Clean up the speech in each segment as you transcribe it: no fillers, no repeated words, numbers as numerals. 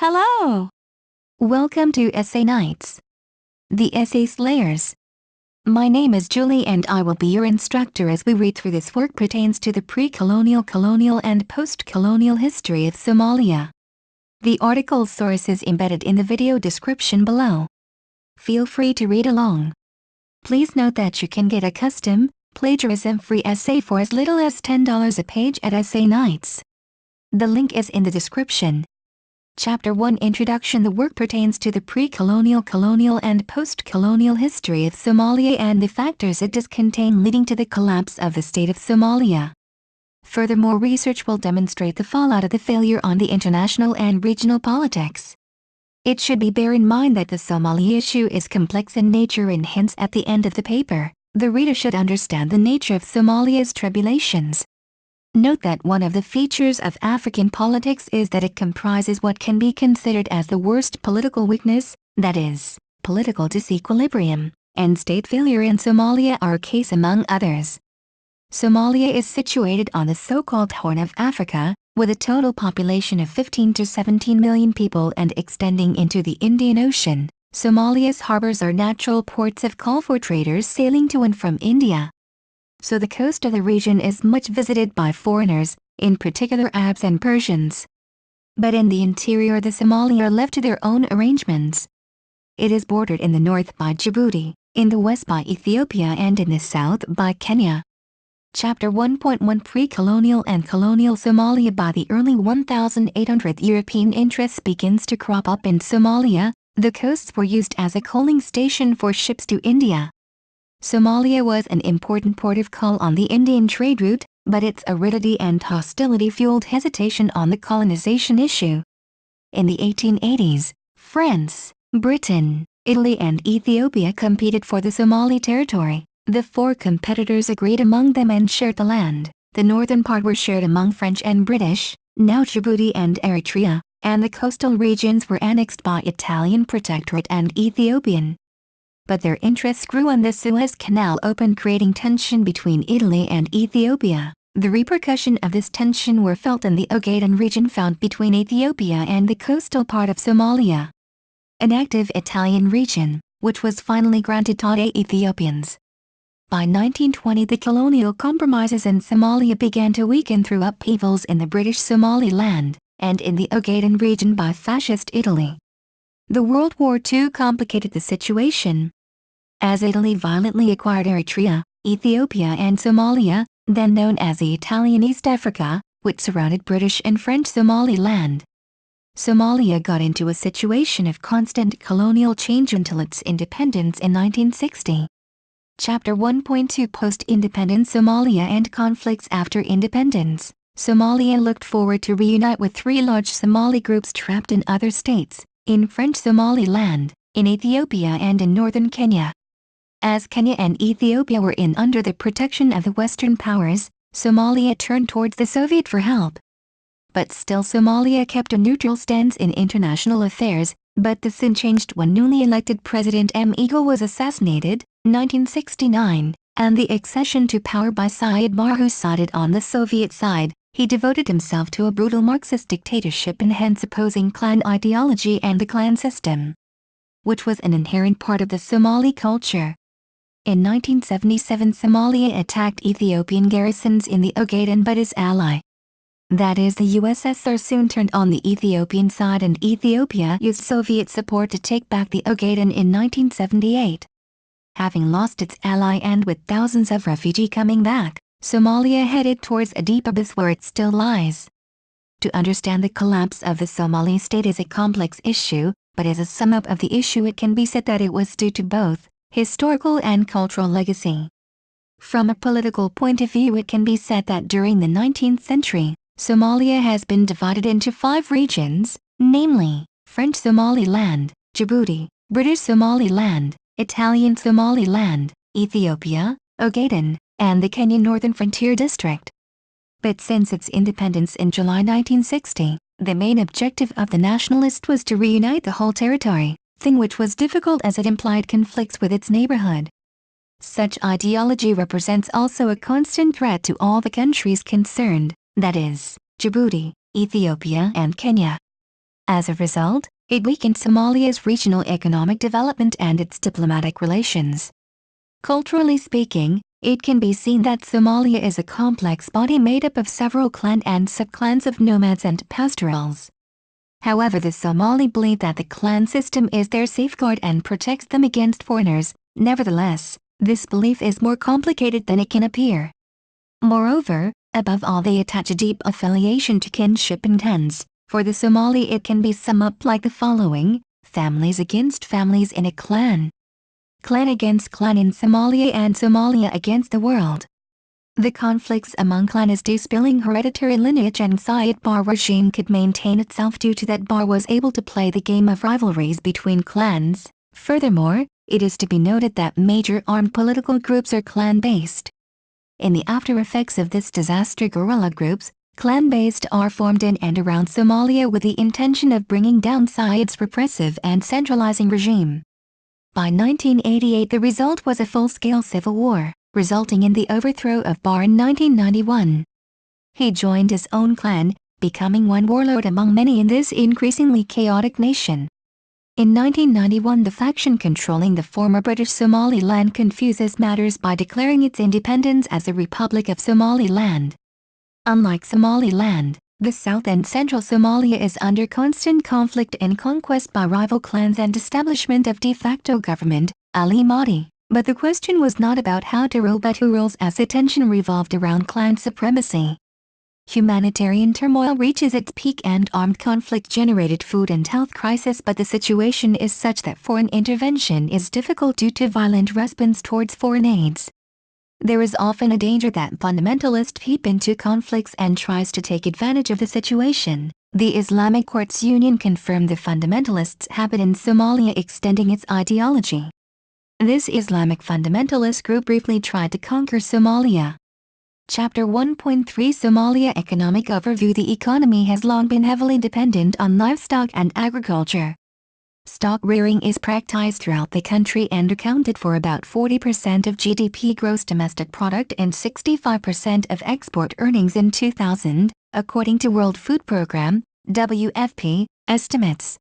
Hello! Welcome to Essay Nights, the Essay Slayers. My name is Julie and I will be your instructor as we read through this work pertains to the pre-colonial, colonial and post-colonial history of Somalia. The article source is embedded in the video description below. Feel free to read along. Please note that you can get a custom, plagiarism-free essay for as little as $10 a page at Essay Nights. The link is in the description. Chapter 1 Introduction. The work pertains to the pre-colonial, colonial and post-colonial history of Somalia and the factors it does contain leading to the collapse of the state of Somalia. Furthermore, research will demonstrate the fallout of the failure on the international and regional politics. It should be bear in mind that the Somali issue is complex in nature and hence at the end of the paper, the reader should understand the nature of Somalia's tribulations. Note that one of the features of African politics is that it comprises what can be considered as the worst political weakness, that is, political disequilibrium, and state failure in Somalia are a case among others. Somalia is situated on the so-called Horn of Africa, with a total population of 15 to 17 million people and extending into the Indian Ocean. Somalia's harbors are natural ports of call for traders sailing to and from India. So the coast of the region is much visited by foreigners, in particular Arabs and Persians. But in the interior the Somali are left to their own arrangements. It is bordered in the north by Djibouti, in the west by Ethiopia and in the south by Kenya. Chapter 1.1 Pre-colonial and colonial Somalia. By the early 1800s European interest begins to crop up in Somalia. The coasts were used as a coaling station for ships to India. Somalia was an important port of call on the Indian trade route, but its aridity and hostility fueled hesitation on the colonization issue. In the 1880s, France, Britain, Italy and Ethiopia competed for the Somali territory. The four competitors agreed among them and shared the land. The northern part were shared among French and British, now Djibouti and Eritrea, and the coastal regions were annexed by Italian Protectorate and Ethiopian. But their interests grew when the Suez Canal opened, creating tension between Italy and Ethiopia. The repercussions of this tension were felt in the Ogaden region found between Ethiopia and the coastal part of Somalia. An active Italian region, which was finally granted to the Ethiopians. By 1920 the colonial compromises in Somalia began to weaken through upheavals in the British Somaliland, and in the Ogaden region by Fascist Italy. The World War II complicated the situation. As Italy violently acquired Eritrea, Ethiopia and Somalia, then known as the Italian East Africa, which surrounded British and French Somaliland. Somalia got into a situation of constant colonial change until its independence in 1960. Chapter 1.2 Post-independence Somalia and conflicts after independence. Somalia looked forward to reunite with three large Somali groups trapped in other states, in French Somaliland, in Ethiopia and in northern Kenya. As Kenya and Ethiopia were under the protection of the Western powers, Somalia turned towards the Soviet for help. But still Somalia kept a neutral stance in international affairs, but the scene changed when newly elected President Eagle was assassinated, 1969, and the accession to power by Syed Barre, who sided on the Soviet side. He devoted himself to a brutal Marxist dictatorship and hence opposing clan ideology and the clan system, which was an inherent part of the Somali culture. In 1977 Somalia attacked Ethiopian garrisons in the Ogaden, but his ally, that is the USSR, soon turned on the Ethiopian side and Ethiopia used Soviet support to take back the Ogaden in 1978. Having lost its ally and with thousands of refugees coming back, Somalia headed towards a deep abyss where it still lies. To understand the collapse of the Somali state is a complex issue, but as a sum up of the issue it can be said that it was due to both historical and cultural legacy. From a political point of view it can be said that during the 19th century, Somalia has been divided into 5 regions, namely, French Somaliland, Djibouti, British Somaliland, Italian Somaliland, Ethiopia, Ogaden, and the Kenyan Northern Frontier District. But since its independence in July 1960, the main objective of the nationalists was to reunite the whole territory, thing which was difficult as it implied conflicts with its neighborhood. Such ideology represents also a constant threat to all the countries concerned, that is, Djibouti, Ethiopia and Kenya. As a result, it weakened Somalia's regional economic development and its diplomatic relations. Culturally speaking, it can be seen that Somalia is a complex body made up of several clan and subclans of nomads and pastorals. However, the Somali believe that the clan system is their safeguard and protects them against foreigners. Nevertheless, this belief is more complicated than it can appear. Moreover, above all, they attach a deep affiliation to kinship and hence, for the Somali it can be summed up like the following: families against families in a clan, clan against clan in Somalia, and Somalia against the world. The conflicts among clan is due spilling hereditary lineage, and Syed Bar regime could maintain itself due to that Bar was able to play the game of rivalries between clans. Furthermore, it is to be noted that major armed political groups are clan-based. In the after effects of this disaster, guerrilla groups, clan-based, are formed in and around Somalia with the intention of bringing down Syed's repressive and centralizing regime. By 1988, the result was a full-scale civil war, resulting in the overthrow of Bar in 1991. He joined his own clan, becoming one warlord among many in this increasingly chaotic nation. In 1991, the faction controlling the former British Somaliland confuses matters by declaring its independence as the Republic of Somaliland. Unlike Somaliland, the South and Central Somalia is under constant conflict and conquest by rival clans and establishment of de facto government, Ali Mahdi. But the question was not about how to rule but who rules, as attention revolved around clan supremacy. Humanitarian turmoil reaches its peak and armed conflict generated food and health crisis, but the situation is such that foreign intervention is difficult due to violent response towards foreign aids. There is often a danger that fundamentalists peep into conflicts and tries to take advantage of the situation. The Islamic Courts Union confirmed the fundamentalists' habit in Somalia, extending its ideology. This Islamic fundamentalist group briefly tried to conquer Somalia. Chapter 1.3 Somalia Economic Overview. The economy has long been heavily dependent on livestock and agriculture. Stock rearing is practiced throughout the country and accounted for about 40% of GDP, gross domestic product, and 65% of export earnings in 2000, according to World Food Programme (WFP) estimates.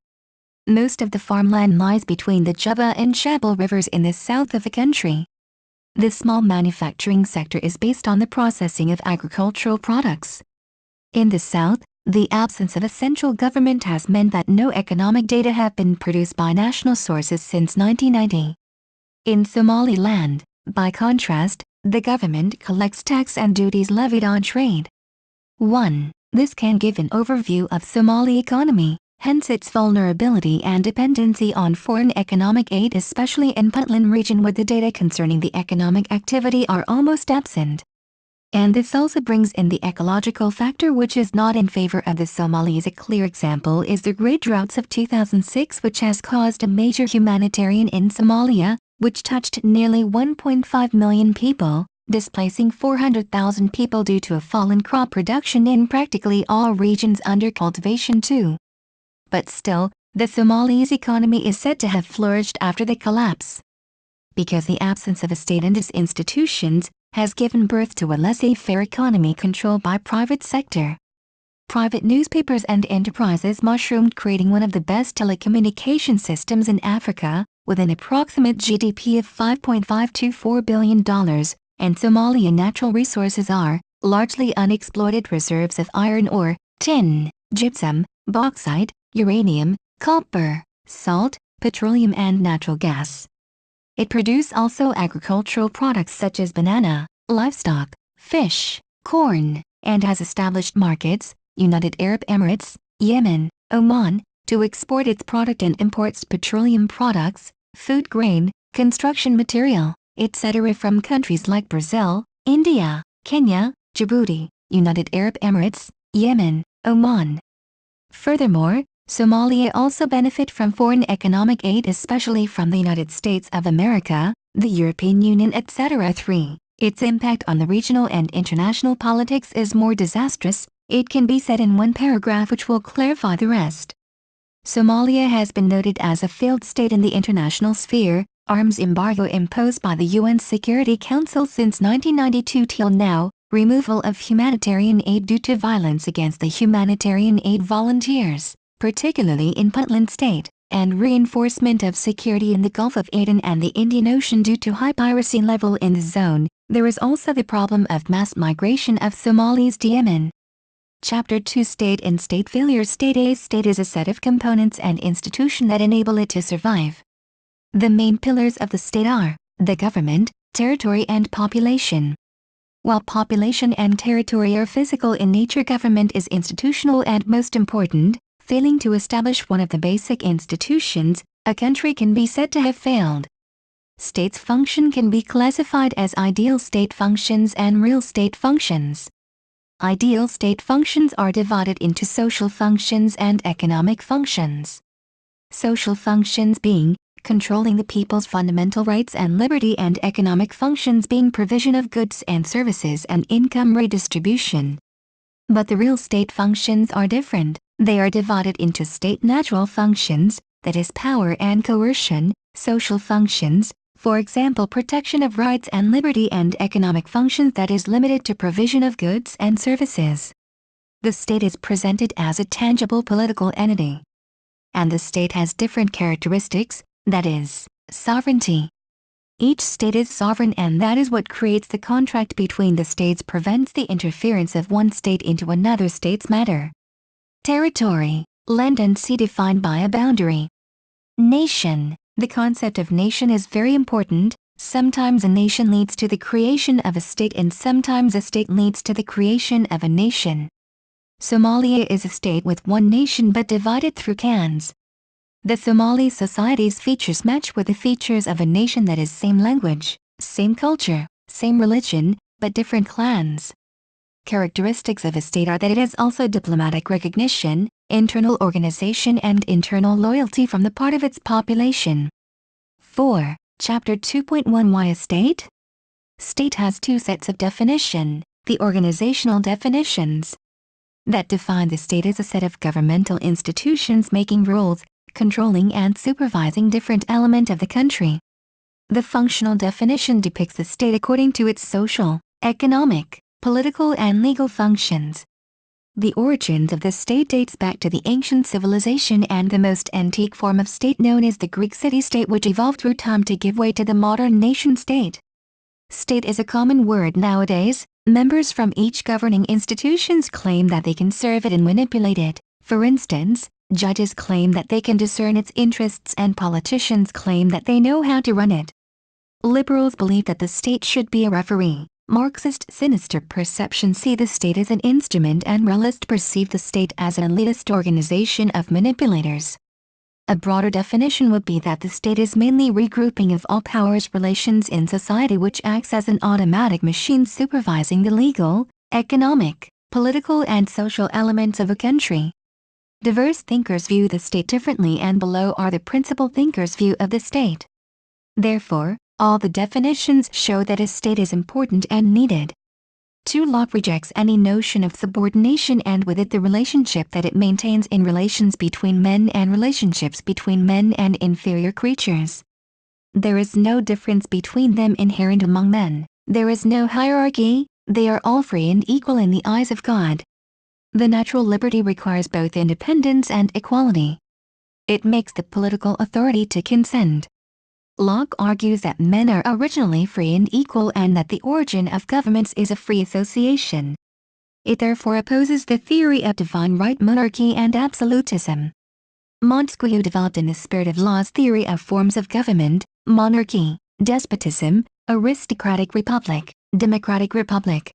Most of the farmland lies between the Juba and Shabelle rivers in the south of the country. The small manufacturing sector is based on the processing of agricultural products. In the south, the absence of a central government has meant that no economic data have been produced by national sources since 1990. In Somaliland, by contrast, the government collects tax and duties levied on trade. 1. This can give an overview of Somali economy, hence its vulnerability and dependency on foreign economic aid, especially in Puntland region where the data concerning the economic activity are almost absent. And this also brings in the ecological factor, which is not in favor of the Somalis. A clear example is the great droughts of 2006, which has caused a major humanitarian in Somalia, which touched nearly 1.5 million people, displacing 400,000 people due to a fall in crop production in practically all regions under cultivation too. But still, the Somalis' economy is said to have flourished after the collapse. Because the absence of a state and its institutions has given birth to a laissez-faire economy controlled by private sector. Private newspapers and enterprises mushroomed, creating one of the best telecommunication systems in Africa, with an approximate GDP of $5.524 billion, and Somalia natural resources are largely unexploited reserves of iron ore, tin, gypsum, bauxite, uranium, copper, salt, petroleum and natural gas. It produces also agricultural products such as banana, livestock, fish, corn, and has established markets, United Arab Emirates, Yemen, Oman, to export its product and imports petroleum products, food grain, construction material, etc. from countries like Brazil, India, Kenya, Djibouti, United Arab Emirates, Yemen, Oman. Furthermore, Somalia also benefit from foreign economic aid, especially from the United States of America, the European Union, etc. 3. Its impact on the regional and international politics is more disastrous. It can be said in one paragraph which will clarify the rest. Somalia has been noted as a failed state in the international sphere. Arms embargo imposed by the UN Security Council since 1992 till now. Removal of humanitarian aid due to violence against the humanitarian aid volunteers. particularly in Puntland State, and reinforcement of security in the Gulf of Aden and the Indian Ocean due to high piracy level in the zone. There is also the problem of mass migration of Somalis to Yemen. Chapter 2 State and State Failure. State. A state is a set of components and institutions that enable it to survive. The main pillars of the state are the government, territory and population. While population and territory are physical in nature, government is institutional and most important. Failing to establish one of the basic institutions, a country can be said to have failed. State's function can be classified as ideal state functions and real state functions. Ideal state functions are divided into social functions and economic functions. Social functions being controlling the people's fundamental rights and liberty, and economic functions being provision of goods and services and income redistribution. But the real state functions are different. They are divided into state natural functions, that is power and coercion, social functions, for example protection of rights and liberty, and economic functions that is limited to provision of goods and services. The state is presented as a tangible political entity. And the state has different characteristics, that is, sovereignty. Each state is sovereign, and that is what creates the contract between the states, prevents the interference of one state into another state's matter. Territory, land and sea defined by a boundary. Nation. The concept of nation is very important. Sometimes a nation leads to the creation of a state, and sometimes a state leads to the creation of a nation. Somalia is a state with one nation but divided through clans. The Somali society's features match with the features of a nation, that is same language, same culture, same religion, but different clans. Characteristics of a state are that it has also diplomatic recognition, internal organization and internal loyalty from the part of its population. 4. Chapter 2.1 Why a state? State has two sets of definition. The organizational definitions that define the state as a set of governmental institutions making rules, controlling and supervising different elements of the country. The functional definition depicts the state according to its social, economic, political and legal functions. The origins of the state dates back to the ancient civilization and the most antique form of state known as the Greek city-state, which evolved through time to give way to the modern nation-state. State is a common word nowadays. Members from each governing institutions claim that they can serve it and manipulate it. For instance, judges claim that they can discern its interests and politicians claim that they know how to run it. Liberals believe that the state should be a referee. Marxist sinister perception see the state as an instrument, and realists perceive the state as an elitist organization of manipulators. A broader definition would be that the state is mainly regrouping of all powers relations in society, which acts as an automatic machine supervising the legal, economic, political and social elements of a country. Diverse thinkers view the state differently, and below are the principal thinkers' view of the state. Therefore, all the definitions show that a state is important and needed. 2. Locke rejects any notion of subordination, and with it the relationship that it maintains in relations between men and relationships between men and inferior creatures. There is no difference between them inherent among men. There is no hierarchy. They are all free and equal in the eyes of God. The natural liberty requires both independence and equality. It makes the political authority to consent. Locke argues that men are originally free and equal, and that the origin of governments is a free association. It therefore opposes the theory of divine right, monarchy and absolutism. Montesquieu developed in the spirit of law's theory of forms of government: monarchy, despotism, aristocratic republic, democratic republic.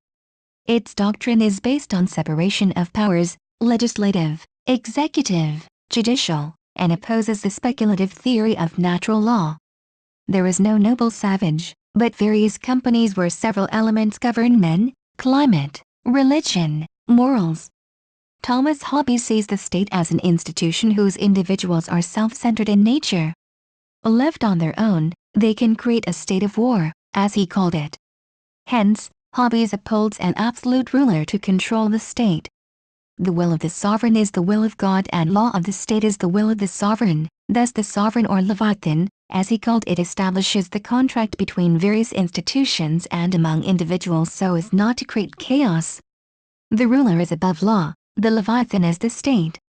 Its doctrine is based on separation of powers, legislative, executive, judicial, and opposes the speculative theory of natural law. There is no noble savage, but various companies where several elements govern men: climate, religion, morals. Thomas Hobbes sees the state as an institution whose individuals are self-centered in nature. Left on their own, they can create a state of war, as he called it. Hence, Hobbes upholds an absolute ruler to control the state. The will of the sovereign is the will of God, and law of the state is the will of the sovereign. Thus the sovereign, or Leviathan, as he called it, establishes the contract between various institutions and among individuals so as not to create chaos. The ruler is above law, the Leviathan is the state.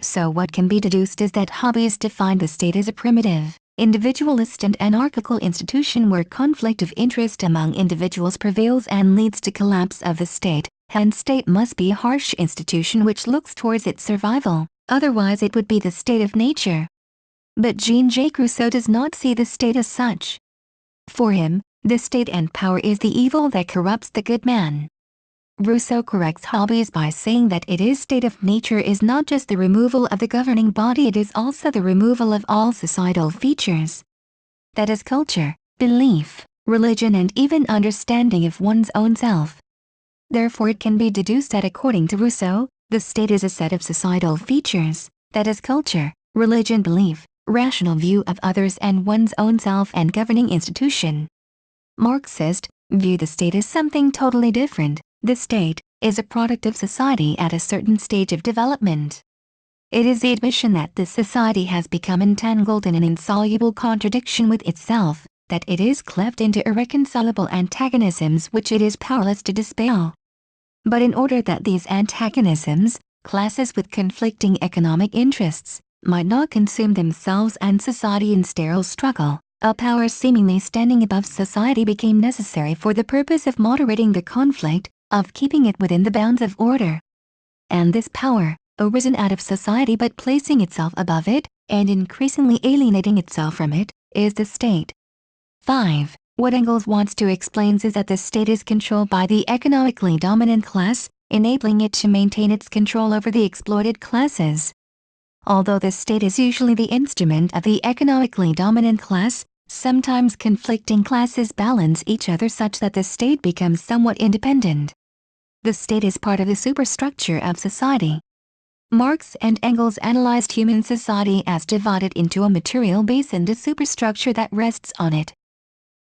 So what can be deduced is that Hobbes defined the state as a primitive, individualist and anarchical institution where conflict of interest among individuals prevails and leads to collapse of the state. Hence state must be a harsh institution which looks towards its survival, otherwise it would be the state of nature. But Jean-Jacques Rousseau does not see the state as such. For him, the state and power is the evil that corrupts the good man. Rousseau corrects Hobbes by saying that it is state of nature is not just the removal of the governing body, it is also the removal of all societal features. That is culture, belief, religion and even understanding of one's own self. Therefore it can be deduced that according to Rousseau, the state is a set of societal features, that is culture, religion, belief, rational view of others and one's own self and governing institution. Marxist view the state as something totally different. The state is a product of society at a certain stage of development. It is the admission that this society has become entangled in an insoluble contradiction with itself, that it is cleft into irreconcilable antagonisms which it is powerless to dispel. But in order that these antagonisms, classes with conflicting economic interests, might not consume themselves and society in sterile struggle, a power seemingly standing above society became necessary for the purpose of moderating the conflict, of keeping it within the bounds of order. And this power, arisen out of society but placing itself above it, and increasingly alienating itself from it, is the state. 5. What Engels wants to explain is that the state is controlled by the economically dominant class, enabling it to maintain its control over the exploited classes. Although the state is usually the instrument of the economically dominant class, sometimes conflicting classes balance each other such that the state becomes somewhat independent. The state is part of the superstructure of society. Marx and Engels analyzed human society as divided into a material base and a superstructure that rests on it.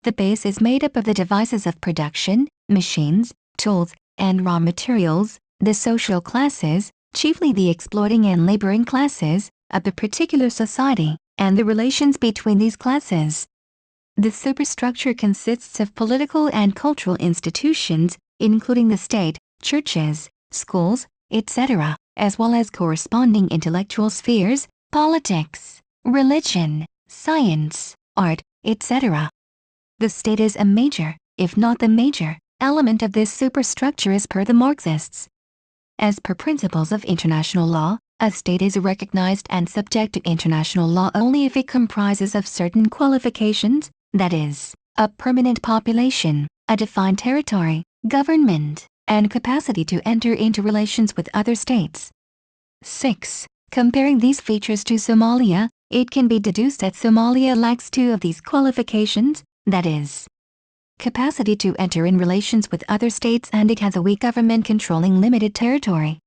The base is made up of the devices of production, machines, tools, and raw materials, the social classes, chiefly the exploiting and laboring classes, of the particular society, and the relations between these classes. The superstructure consists of political and cultural institutions, including the state, churches, schools, etc., as well as corresponding intellectual spheres, politics, religion, science, art, etc. The state is a major, if not the major, element of this superstructure as per the Marxists. As per principles of international law, a state is recognized and subject to international law only if it comprises of certain qualifications, that is, a permanent population, a defined territory, government, and capacity to enter into relations with other states. 6. Comparing these features to Somalia, it can be deduced that Somalia lacks two of these qualifications, that is, capacity to enter in relations with other states, and it has a weak government controlling limited territory.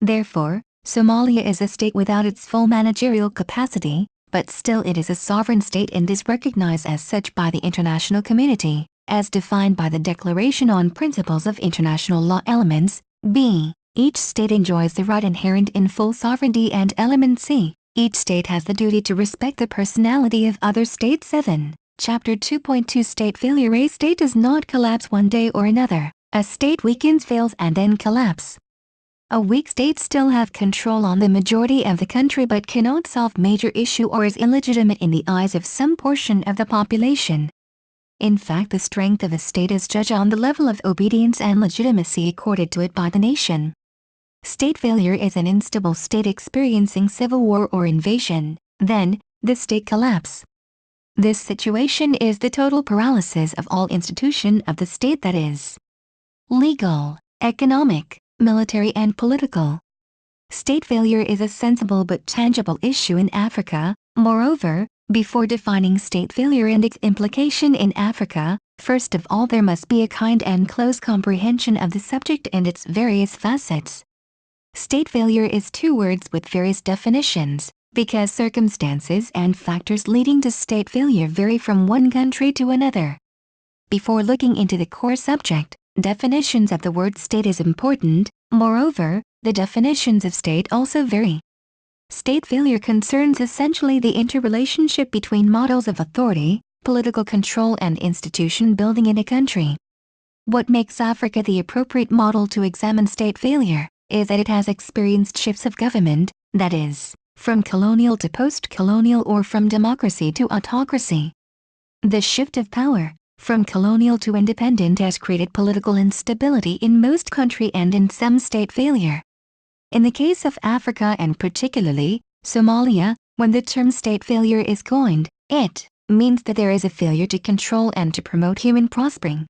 Therefore, Somalia is a state without its full managerial capacity, but still it is a sovereign state and is recognized as such by the international community, as defined by the Declaration on Principles of International Law. Elements B. Each state enjoys the right inherent in full sovereignty, and element C. Each state has the duty to respect the personality of other states. 7. Chapter 2.2 State failure. A state does not collapse one day or another. A state weakens, fails, and then collapse. A weak state still have control on the majority of the country but cannot solve major issue or is illegitimate in the eyes of some portion of the population. In fact, the strength of a state is judged on the level of obedience and legitimacy accorded to it by the nation. State failure is an unstable state experiencing civil war or invasion, then, the state collapse. This situation is the total paralysis of all institution of the state, that is, legal, economic, military and political. State failure is a sensible but tangible issue in Africa. Moreover, before defining state failure and its implication in Africa, first of all there must be a kind and close comprehension of the subject and its various facets. State failure is two words with various definitions, because circumstances and factors leading to state failure vary from one country to another. Before looking into the core subject, definitions of the word state is important. Moreover, the definitions of state also vary. State failure concerns essentially the interrelationship between models of authority, political control and institution building in a country. What makes Africa the appropriate model to examine state failure is that it has experienced shifts of government, that is, from colonial to post-colonial or from democracy to autocracy. The shift of power, from colonial to independent, has created political instability in most countries and in some state failure. In the case of Africa and particularly Somalia, when the term state failure is coined, it means that there is a failure to control and to promote human prospering.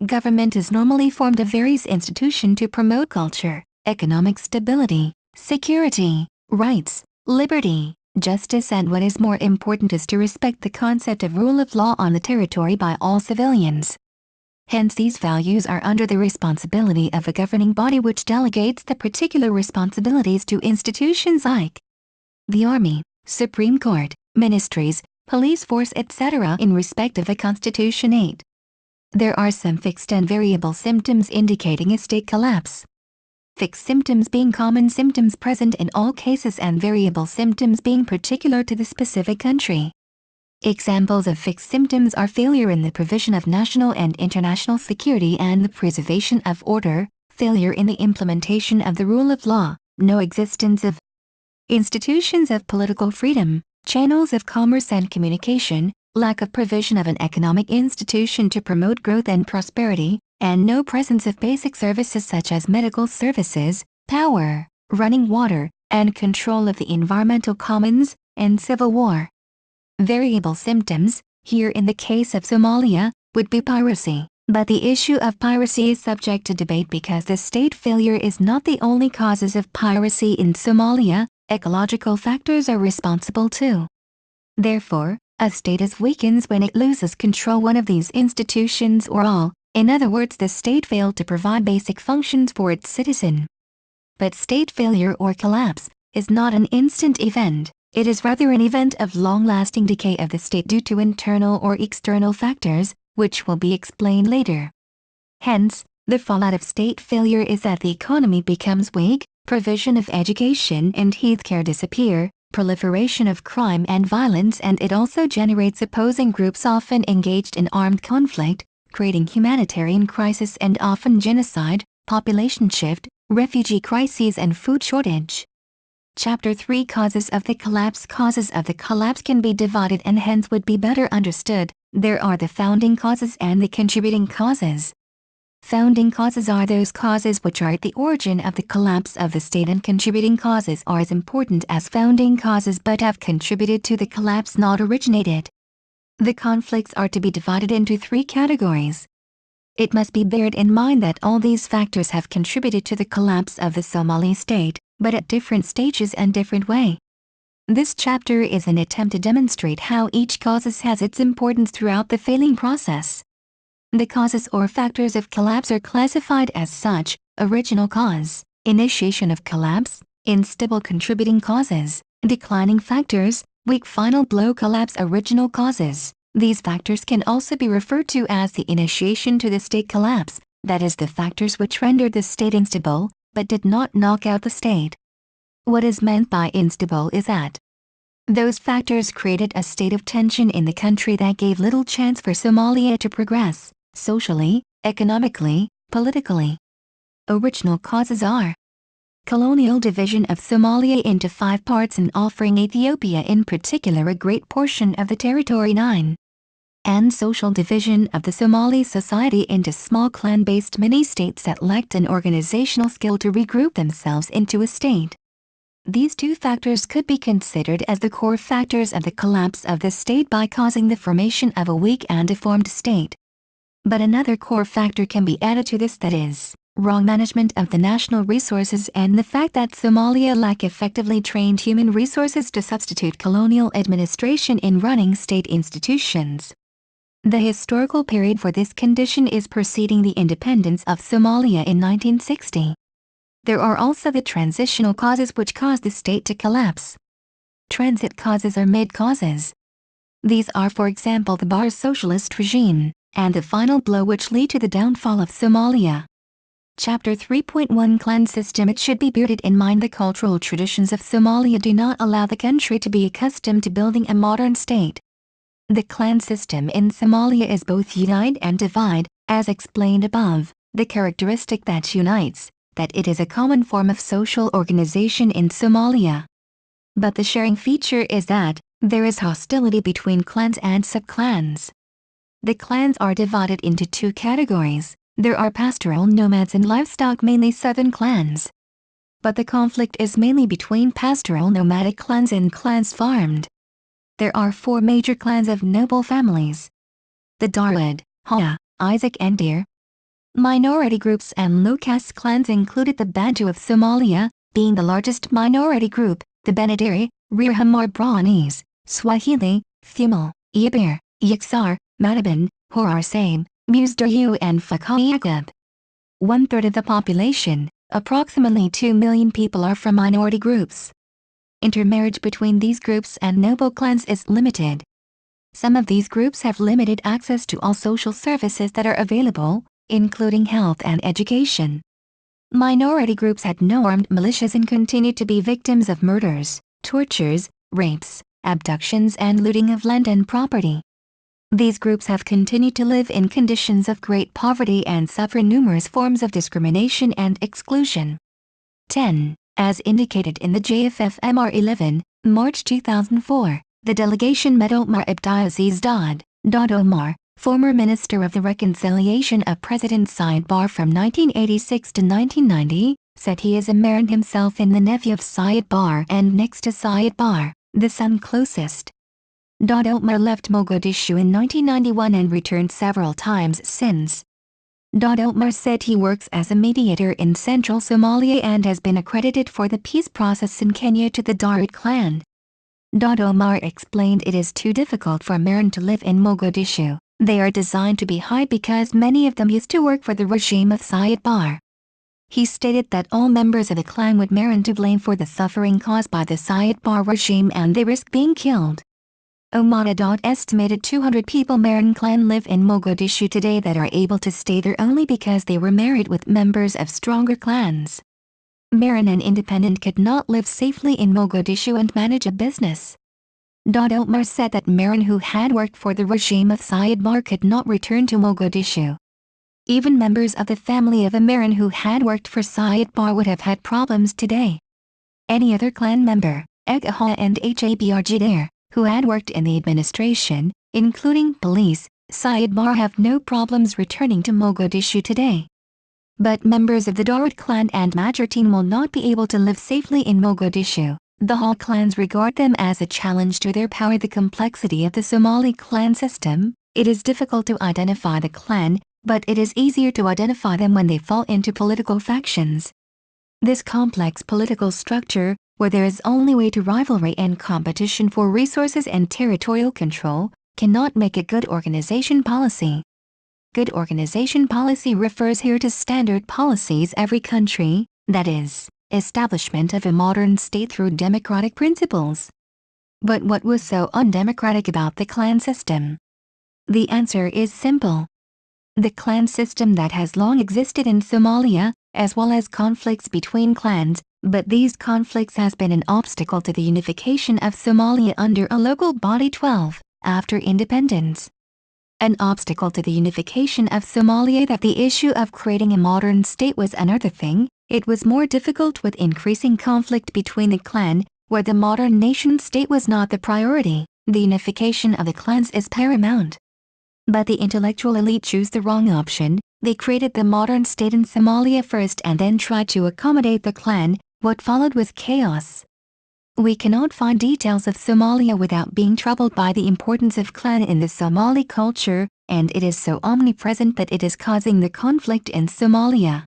Government is normally formed of various institutions to promote culture, economic stability, security, rights, liberty, justice, and what is more important is to respect the concept of rule of law on the territory by all civilians. Hence these values are under the responsibility of a governing body which delegates the particular responsibilities to institutions like the Army, Supreme Court, ministries, police force, etc. in respect of the Constitution 8. There are some fixed and variable symptoms indicating a state collapse. Fixed symptoms being common symptoms present in all cases and variable symptoms being particular to the specific country. Examples of fixed symptoms are failure in the provision of national and international security and the preservation of order, failure in the implementation of the rule of law, no existence of institutions of political freedom, channels of commerce and communication, lack of provision of an economic institution to promote growth and prosperity, and no presence of basic services such as medical services, power, running water, and control of the environmental commons, and civil war. Variable symptoms, here in the case of Somalia, would be piracy, but the issue of piracy is subject to debate because the state failure is not the only causes of piracy in Somalia. Ecological factors are responsible too. Therefore, a state is weakens when it loses control one of these institutions or all. In other words, the state failed to provide basic functions for its citizen. But state failure or collapse is not an instant event, it is rather an event of long-lasting decay of the state due to internal or external factors, which will be explained later. Hence, the fallout of state failure is that the economy becomes weak, provision of education and healthcare disappear, proliferation of crime and violence, and it also generates opposing groups often engaged in armed conflict, creating humanitarian crisis and often genocide, population shift, refugee crises and food shortage. Chapter 3 Causes of the Collapse. Causes of the collapse can be divided and hence would be better understood. There are the founding causes and the contributing causes. Founding causes are those causes which are at the origin of the collapse of the state, and contributing causes are as important as founding causes but have contributed to the collapse, not originated. The conflicts are to be divided into 3 categories. It must be borne in mind that all these factors have contributed to the collapse of the Somali state, but at different stages and different way. This chapter is an attempt to demonstrate how each cause has its importance throughout the failing process. The causes or factors of collapse are classified as such: original cause, initiation of collapse, unstable contributing causes, declining factors, weak final blow collapse. Original causes. These factors can also be referred to as the initiation to the state collapse, that is the factors which rendered the state unstable, but did not knock out the state. What is meant by unstable is that those factors created a state of tension in the country that gave little chance for Somalia to progress, socially, economically, politically. Original causes are colonial division of Somalia into 5 parts and offering Ethiopia in particular a great portion of the territory 9. And social division of the Somali society into small clan-based mini-states that lacked an organizational skill to regroup themselves into a state. These 2 factors could be considered as the core factors of the collapse of the state by causing the formation of a weak and deformed state. But another core factor can be added to this, that is, wrong management of the national resources and the fact that Somalia lack effectively trained human resources to substitute colonial administration in running state institutions. The historical period for this condition is preceding the independence of Somalia in 1960. There are also the transitional causes which cause the state to collapse. Transit causes are mid-causes. These are, for example, the Barre socialist regime, and the final blow which lead to the downfall of Somalia. Chapter 3.1 Clan System. It should be beared in mind the cultural traditions of Somalia do not allow the country to be accustomed to building a modern state. The clan system in Somalia is both unite and divide, as explained above. The characteristic that unites, that it is a common form of social organization in Somalia. But the sharing feature is that there is hostility between clans and subclans. The clans are divided into two categories. There are pastoral nomads and livestock, mainly southern clans. But the conflict is mainly between pastoral nomadic clans and clans farmed. There are four major clans of noble families: the Darwood, Hawa, Isaac and Deer. Minority groups and low-caste clans included the Bantu of Somalia, being the largest minority group, the Benadiri, Rirhamar Brawanese, Swahili, Thumal, Yabir, Yaksar, Mataban, Horarsame, Musdayu and Fakayakub. 1/3 of the population, approximately 2 million people, are from minority groups. Intermarriage between these groups and noble clans is limited. Some of these groups have limited access to all social services that are available, including health and education. Minority groups had no armed militias and continued to be victims of murders, tortures, rapes, abductions and looting of land and property. These groups have continued to live in conditions of great poverty and suffer numerous forms of discrimination and exclusion. 10. As indicated in the JFFMR 11, March 2004, the delegation met A9AYTZ35A3, Omar, former Minister of the Reconciliation of President Syed Barre from 1986 to 1990, said he is a Maran himself and the nephew of Syed Barre and next to Syed Barre, the son closest. Omar left Mogadishu in 1991 and returned several times since. Omar said he works as a mediator in central Somalia and has been accredited for the peace process in Kenya to the Darwood clan. Omar explained it is too difficult for Maran to live in Mogadishu. They are designed to be high because many of them used to work for the regime of Syed Barre. He stated that all members of the clan would Maran to blame for the suffering caused by the Syed Barre regime and they risk being killed. Omar estimated 200 people Maran clan live in Mogadishu today that are able to stay there only because they were married with members of stronger clans. Maran and independent could not live safely in Mogadishu and manage a business. Omar said that Maran who had worked for the regime of Syed Barre could not return to Mogadishu. Even members of the family of a Maran who had worked for Syed Barre would have had problems today. Any other clan member, A9AYTZ and Habr, who had worked in the administration, including police, Syed Barre have no problems returning to Mogadishu today. But members of the Darwood clan and Majortine will not be able to live safely in Mogadishu. The Hawa clans regard them as a challenge to their power. The complexity of the Somali clan system, it is difficult to identify the clan, but it is easier to identify them when they fall into political factions. This complex political structure, where there is only way to rivalry and competition for resources and territorial control, cannot make a good organization policy. Good organization policy refers here to standard policies every country, that is, establishment of a modern state through democratic principles. But what was so undemocratic about the clan system? The answer is simple. The clan system that has long existed in Somalia, as well as conflicts between clans, but these conflicts has been an obstacle to the unification of Somalia under a local body 12, after independence. An obstacle to the unification of Somalia. That the issue of creating a modern state was another thing. It was more difficult with increasing conflict between the clan, where the modern nation-state was not the priority. The unification of the clans is paramount. But the intellectual elite chose the wrong option. They created the modern state in Somalia first and then tried to accommodate the clan. What followed was chaos. We cannot find details of Somalia without being troubled by the importance of clan in the Somali culture, and it is so omnipresent that it is causing the conflict in Somalia.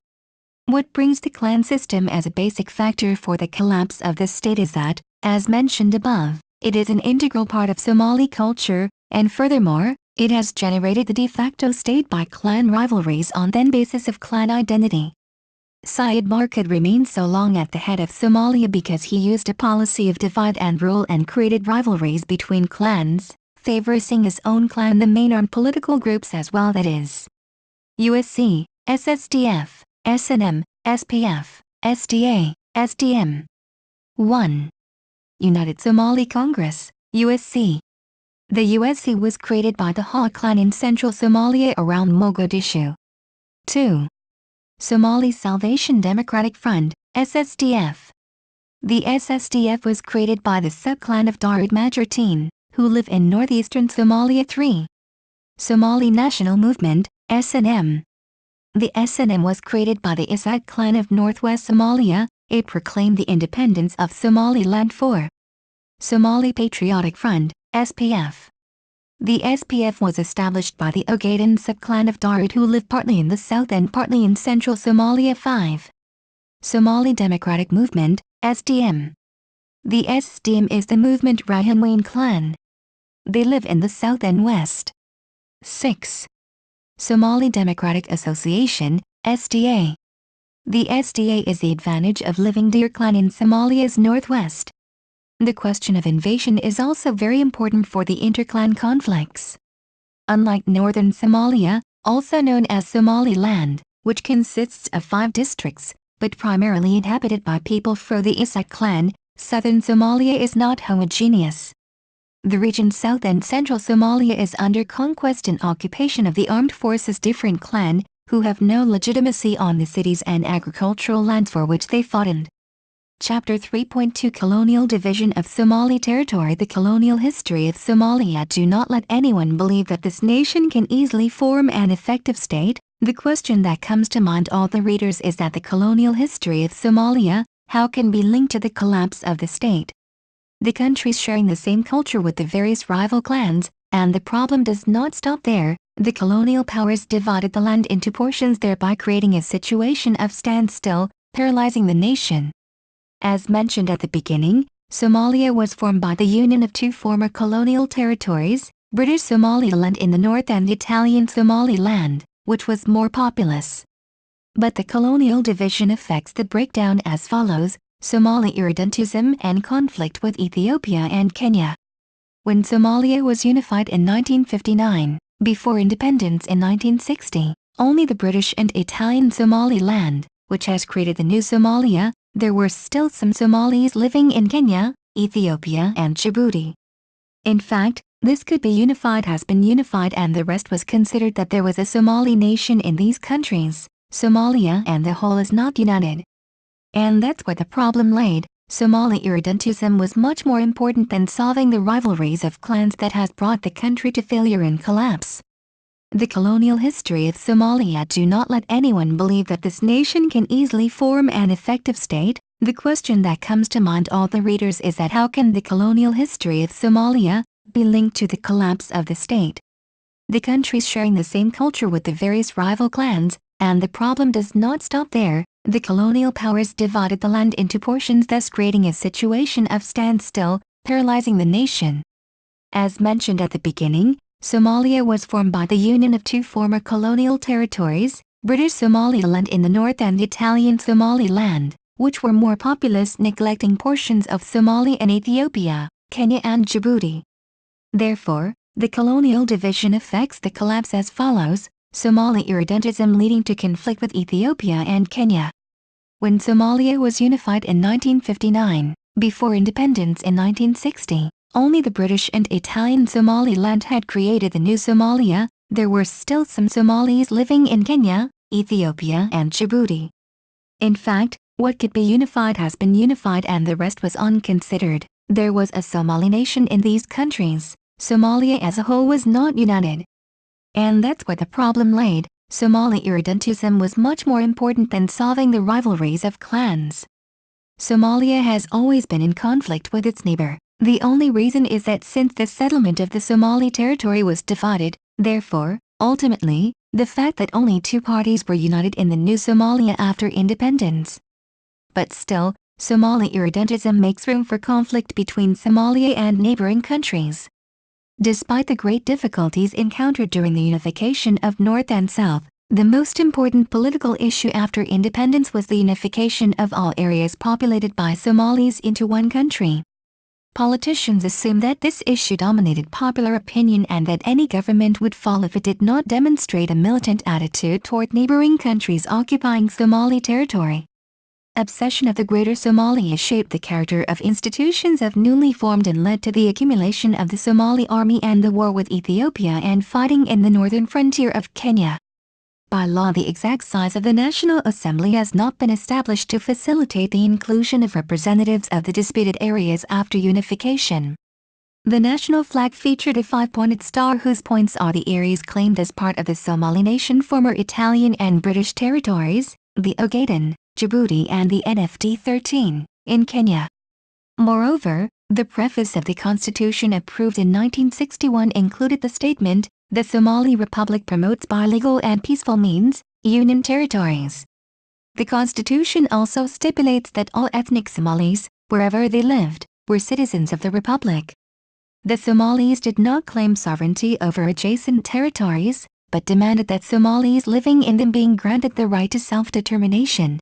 What brings the clan system as a basic factor for the collapse of the state is that, as mentioned above, it is an integral part of Somali culture, and furthermore, it has generated the de facto state by clan rivalries on the basis of clan identity. Syed Barre could remain so long at the head of Somalia because he used a policy of divide and rule and created rivalries between clans, favoring his own clan, the main armed political groups as well, that is, USC, SSDF, SNM, SPF, SDA, SDM. 1. United Somali Congress, USC. The USC was created by the Hawa clan in central Somalia around Mogadishu. 2. Somali Salvation Democratic Front, SSDF. The SSDF was created by the subclan of Darud Majertine, who live in northeastern Somalia. 3. Somali National Movement, SNM. The SNM was created by the Isaaq clan of northwest Somalia. It proclaimed the independence of Somaliland. 4. Somali Patriotic Front, SPF. The SPF was established by the Ogaden subclan of Darud who live partly in the south and partly in central Somalia. 5. Somali Democratic Movement, SDM. The SDM is the movement Rahanweyn clan. They live in the south and west. 6. Somali Democratic Association, SDA. The SDA is the advantage of living Dir clan in Somalia's northwest. The question of invasion is also very important for the interclan conflicts. Unlike northern Somalia, also known as Somaliland, which consists of 5 districts, but primarily inhabited by people from the Isaaq clan, southern Somalia is not homogeneous. The region south and central Somalia is under conquest and occupation of the armed forces different clan, who have no legitimacy on the cities and agricultural lands for which they fought in. Chapter 3.2 Colonial Division of Somali Territory. The colonial history of Somalia. Do not let anyone believe that this nation can easily form an effective state. The question that comes to mind all the readers is that the colonial history of Somalia, how can be linked to the collapse of the state? The countries sharing the same culture with the various rival clans, and the problem does not stop there. The colonial powers divided the land into portions, thereby creating a situation of standstill, paralyzing the nation. As mentioned at the beginning, Somalia was formed by the union of 2 former colonial territories, British Somaliland in the north and Italian Somaliland, which was more populous. But the colonial division affects the breakdown as follows: Somali irredentism and conflict with Ethiopia and Kenya. When Somalia was unified in 1959, before independence in 1960, only the British and Italian Somaliland, which has created the new Somalia, there were still some Somalis living in Kenya, Ethiopia and Djibouti. In fact, this could be unified has been unified and the rest was considered that there was a Somali nation in these countries. Somalia and the whole is not united. And that's where the problem laid. Somali irredentism was much more important than solving the rivalries of clans that has brought the country to failure and collapse. The colonial history of Somalia. Do not let anyone believe that this nation can easily form an effective state. The question that comes to mind all the readers is that how can the colonial history of Somalia be linked to the collapse of the state? The countries sharing the same culture with the various rival clans, and the problem does not stop there. The colonial powers divided the land into portions, thus creating a situation of standstill, paralyzing the nation. As mentioned at the beginning, Somalia was formed by the union of 2 former colonial territories, British Somaliland in the north and Italian Somaliland, which were more populous, neglecting portions of Somalia and Ethiopia, Kenya and Djibouti. Therefore, the colonial division affects the collapse as follows: Somali irredentism leading to conflict with Ethiopia and Kenya. When Somalia was unified in 1959, before independence in 1960, only the British and Italian Somaliland had created the new Somalia. There were still some Somalis living in Kenya, Ethiopia and Djibouti. In fact, what could be unified has been unified and the rest was unconsidered. There was a Somali nation in these countries. Somalia as a whole was not united. And that's where the problem laid. Somali irredentism was much more important than solving the rivalries of clans. Somalia has always been in conflict with its neighbor. The only reason is that since the settlement of the Somali territory was divided, therefore, ultimately, the fact that only 2 parties were united in the new Somalia after independence. But still, Somali irredentism makes room for conflict between Somalia and neighboring countries. Despite the great difficulties encountered during the unification of North and South, the most important political issue after independence was the unification of all areas populated by Somalis into one country. Politicians assumed that this issue dominated popular opinion and that any government would fall if it did not demonstrate a militant attitude toward neighboring countries occupying Somali territory. Obsession of the Greater Somalia shaped the character of institutions of newly formed and led to the accumulation of the Somali army and the war with Ethiopia and fighting in the northern frontier of Kenya. By law, the exact size of the National Assembly has not been established to facilitate the inclusion of representatives of the disputed areas after unification. The national flag featured a 5-pointed star whose points are the areas claimed as part of the Somali nation, former Italian and British territories, the Ogaden, Djibouti and the NFT-13, in Kenya. Moreover, the preface of the Constitution approved in 1961 included the statement, "The Somali Republic promotes by legal and peaceful means, union territories." The Constitution also stipulates that all ethnic Somalis, wherever they lived, were citizens of the Republic. The Somalis did not claim sovereignty over adjacent territories, but demanded that Somalis living in them being granted the right to self-determination.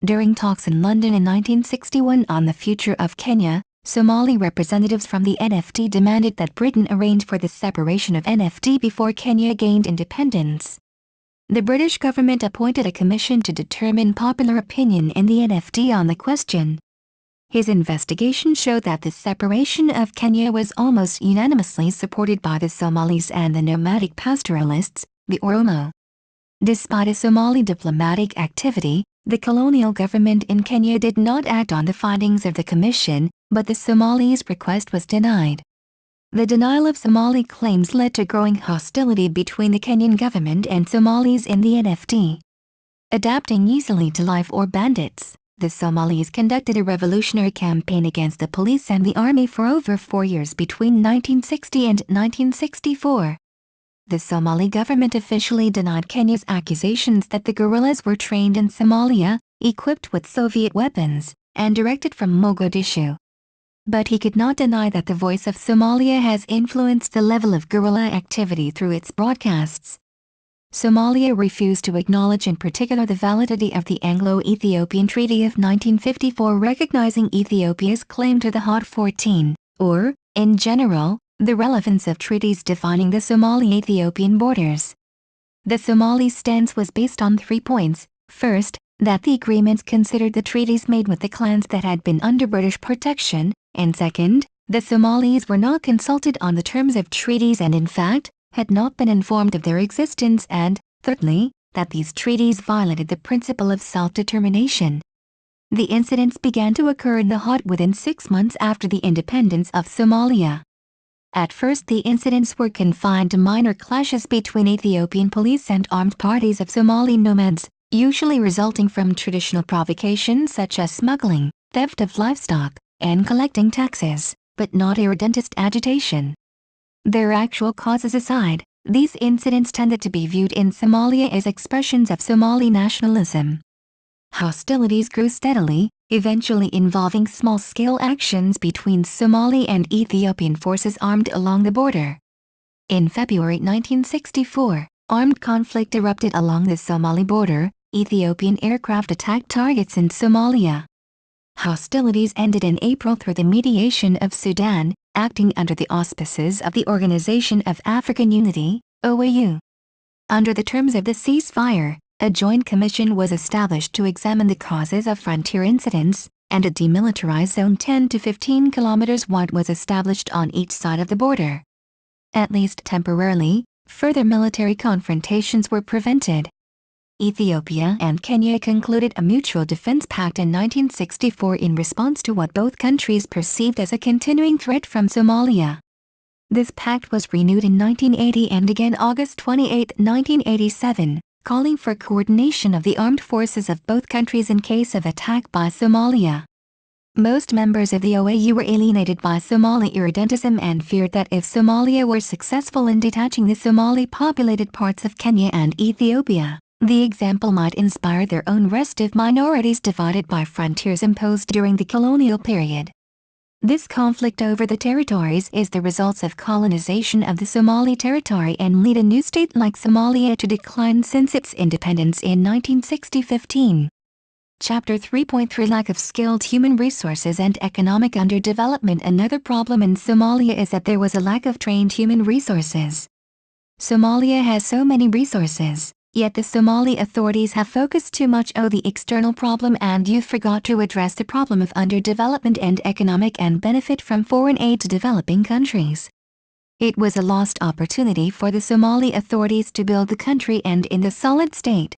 During talks in London in 1961 on the future of Kenya, Somali representatives from the NFT demanded that Britain arrange for the separation of NFT before Kenya gained independence. The British government appointed a commission to determine popular opinion in the NFT on the question. His investigation showed that the separation of Kenya was almost unanimously supported by the Somalis and the nomadic pastoralists, the Oromo. Despite a Somali diplomatic activity, the colonial government in Kenya did not act on the findings of the commission, but the Somalis' request was denied. The denial of Somali claims led to growing hostility between the Kenyan government and Somalis in the NFT. Adapting easily to life or bandits, the Somalis conducted a revolutionary campaign against the police and the army for over 4 years between 1960 and 1964. The Somali government officially denied Kenya's accusations that the guerrillas were trained in Somalia, equipped with Soviet weapons, and directed from Mogadishu. But he could not deny that the Voice of Somalia has influenced the level of guerrilla activity through its broadcasts. Somalia refused to acknowledge in particular the validity of the Anglo-Ethiopian Treaty of 1954, recognizing Ethiopia's claim to the Hot 14, or, in general, the relevance of treaties defining the Somali-Ethiopian borders. The Somali stance was based on 3 points. First, that the agreements considered the treaties made with the clans that had been under British protection, and second, the Somalis were not consulted on the terms of treaties and in fact, had not been informed of their existence, and, thirdly, that these treaties violated the principle of self-determination. The incidents began to occur in the Hot within 6 months after the independence of Somalia. At first the incidents were confined to minor clashes between Ethiopian police and armed parties of Somali nomads, usually resulting from traditional provocations such as smuggling, theft of livestock, and collecting taxes, but not irredentist agitation. Their actual causes aside, these incidents tended to be viewed in Somalia as expressions of Somali nationalism. Hostilities grew steadily, eventually involving small-scale actions between Somali and Ethiopian forces armed along the border. In February 1964, armed conflict erupted along the Somali border. Ethiopian aircraft attacked targets in Somalia. Hostilities ended in April through the mediation of Sudan, acting under the auspices of the Organization of African Unity, OAU. Under the terms of the ceasefire, a joint commission was established to examine the causes of frontier incidents, and a demilitarized zone 10 to 15 kilometers wide was established on each side of the border. At least temporarily, further military confrontations were prevented. Ethiopia and Kenya concluded a mutual defense pact in 1964 in response to what both countries perceived as a continuing threat from Somalia. This pact was renewed in 1980 and again August 28, 1987, calling for coordination of the armed forces of both countries in case of attack by Somalia. Most members of the OAU were alienated by Somali irredentism and feared that if Somalia were successful in detaching the Somali-populated parts of Kenya and Ethiopia, the example might inspire their own restive minorities divided by frontiers imposed during the colonial period. This conflict over the territories is the result of colonization of the Somali territory and led a new state like Somalia to decline since its independence in 1960-15. Chapter 3.3 Lack of skilled human resources and economic underdevelopment. Another problem in Somalia is that there was a lack of trained human resources. Somalia has so many resources, yet the Somali authorities have focused too much on the external problem and you forgot to address the problem of underdevelopment and economic and benefit from foreign aid to developing countries. It was a lost opportunity for the Somali authorities to build the country and in the solid state.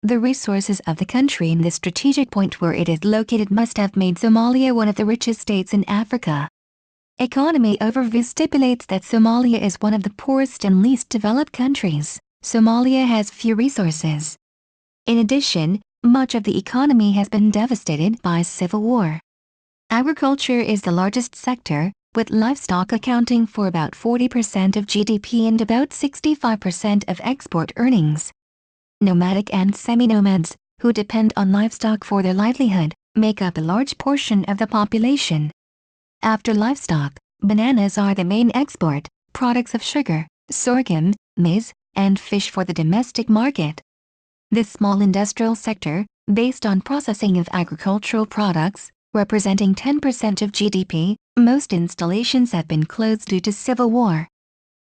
The resources of the country in the strategic point where it is located must have made Somalia one of the richest states in Africa. Economy overview stipulates that Somalia is one of the poorest and least developed countries. Somalia has few resources. In addition, much of the economy has been devastated by civil war. Agriculture is the largest sector, with livestock accounting for about 40% of GDP and about 65% of export earnings. Nomadic and semi-nomads, who depend on livestock for their livelihood, make up a large portion of the population. After livestock, bananas are the main export, products of sugar, sorghum, maize, and fish for the domestic market. The small industrial sector, based on processing of agricultural products, representing 10% of GDP, most installations have been closed due to civil war.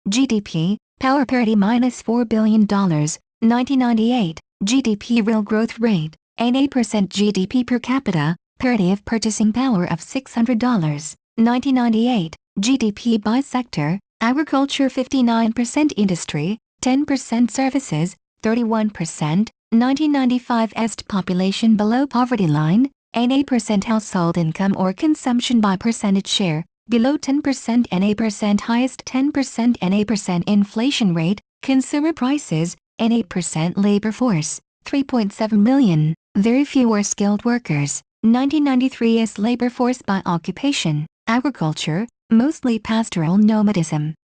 GDP, power parity -$4 billion, 1998, GDP real growth rate, 8% GDP per capita, parity of purchasing power of $600, 1998, GDP by sector, agriculture 59%, industry, 10% services, 31%, 1995 est population below poverty line, 8% household income or consumption by percentage share, below 10% and 8% highest 10% and 8% inflation rate, consumer prices, and 8% labor force, 3.7 million, very few are skilled workers, 1993's labor force by occupation, agriculture, mostly pastoral nomadism.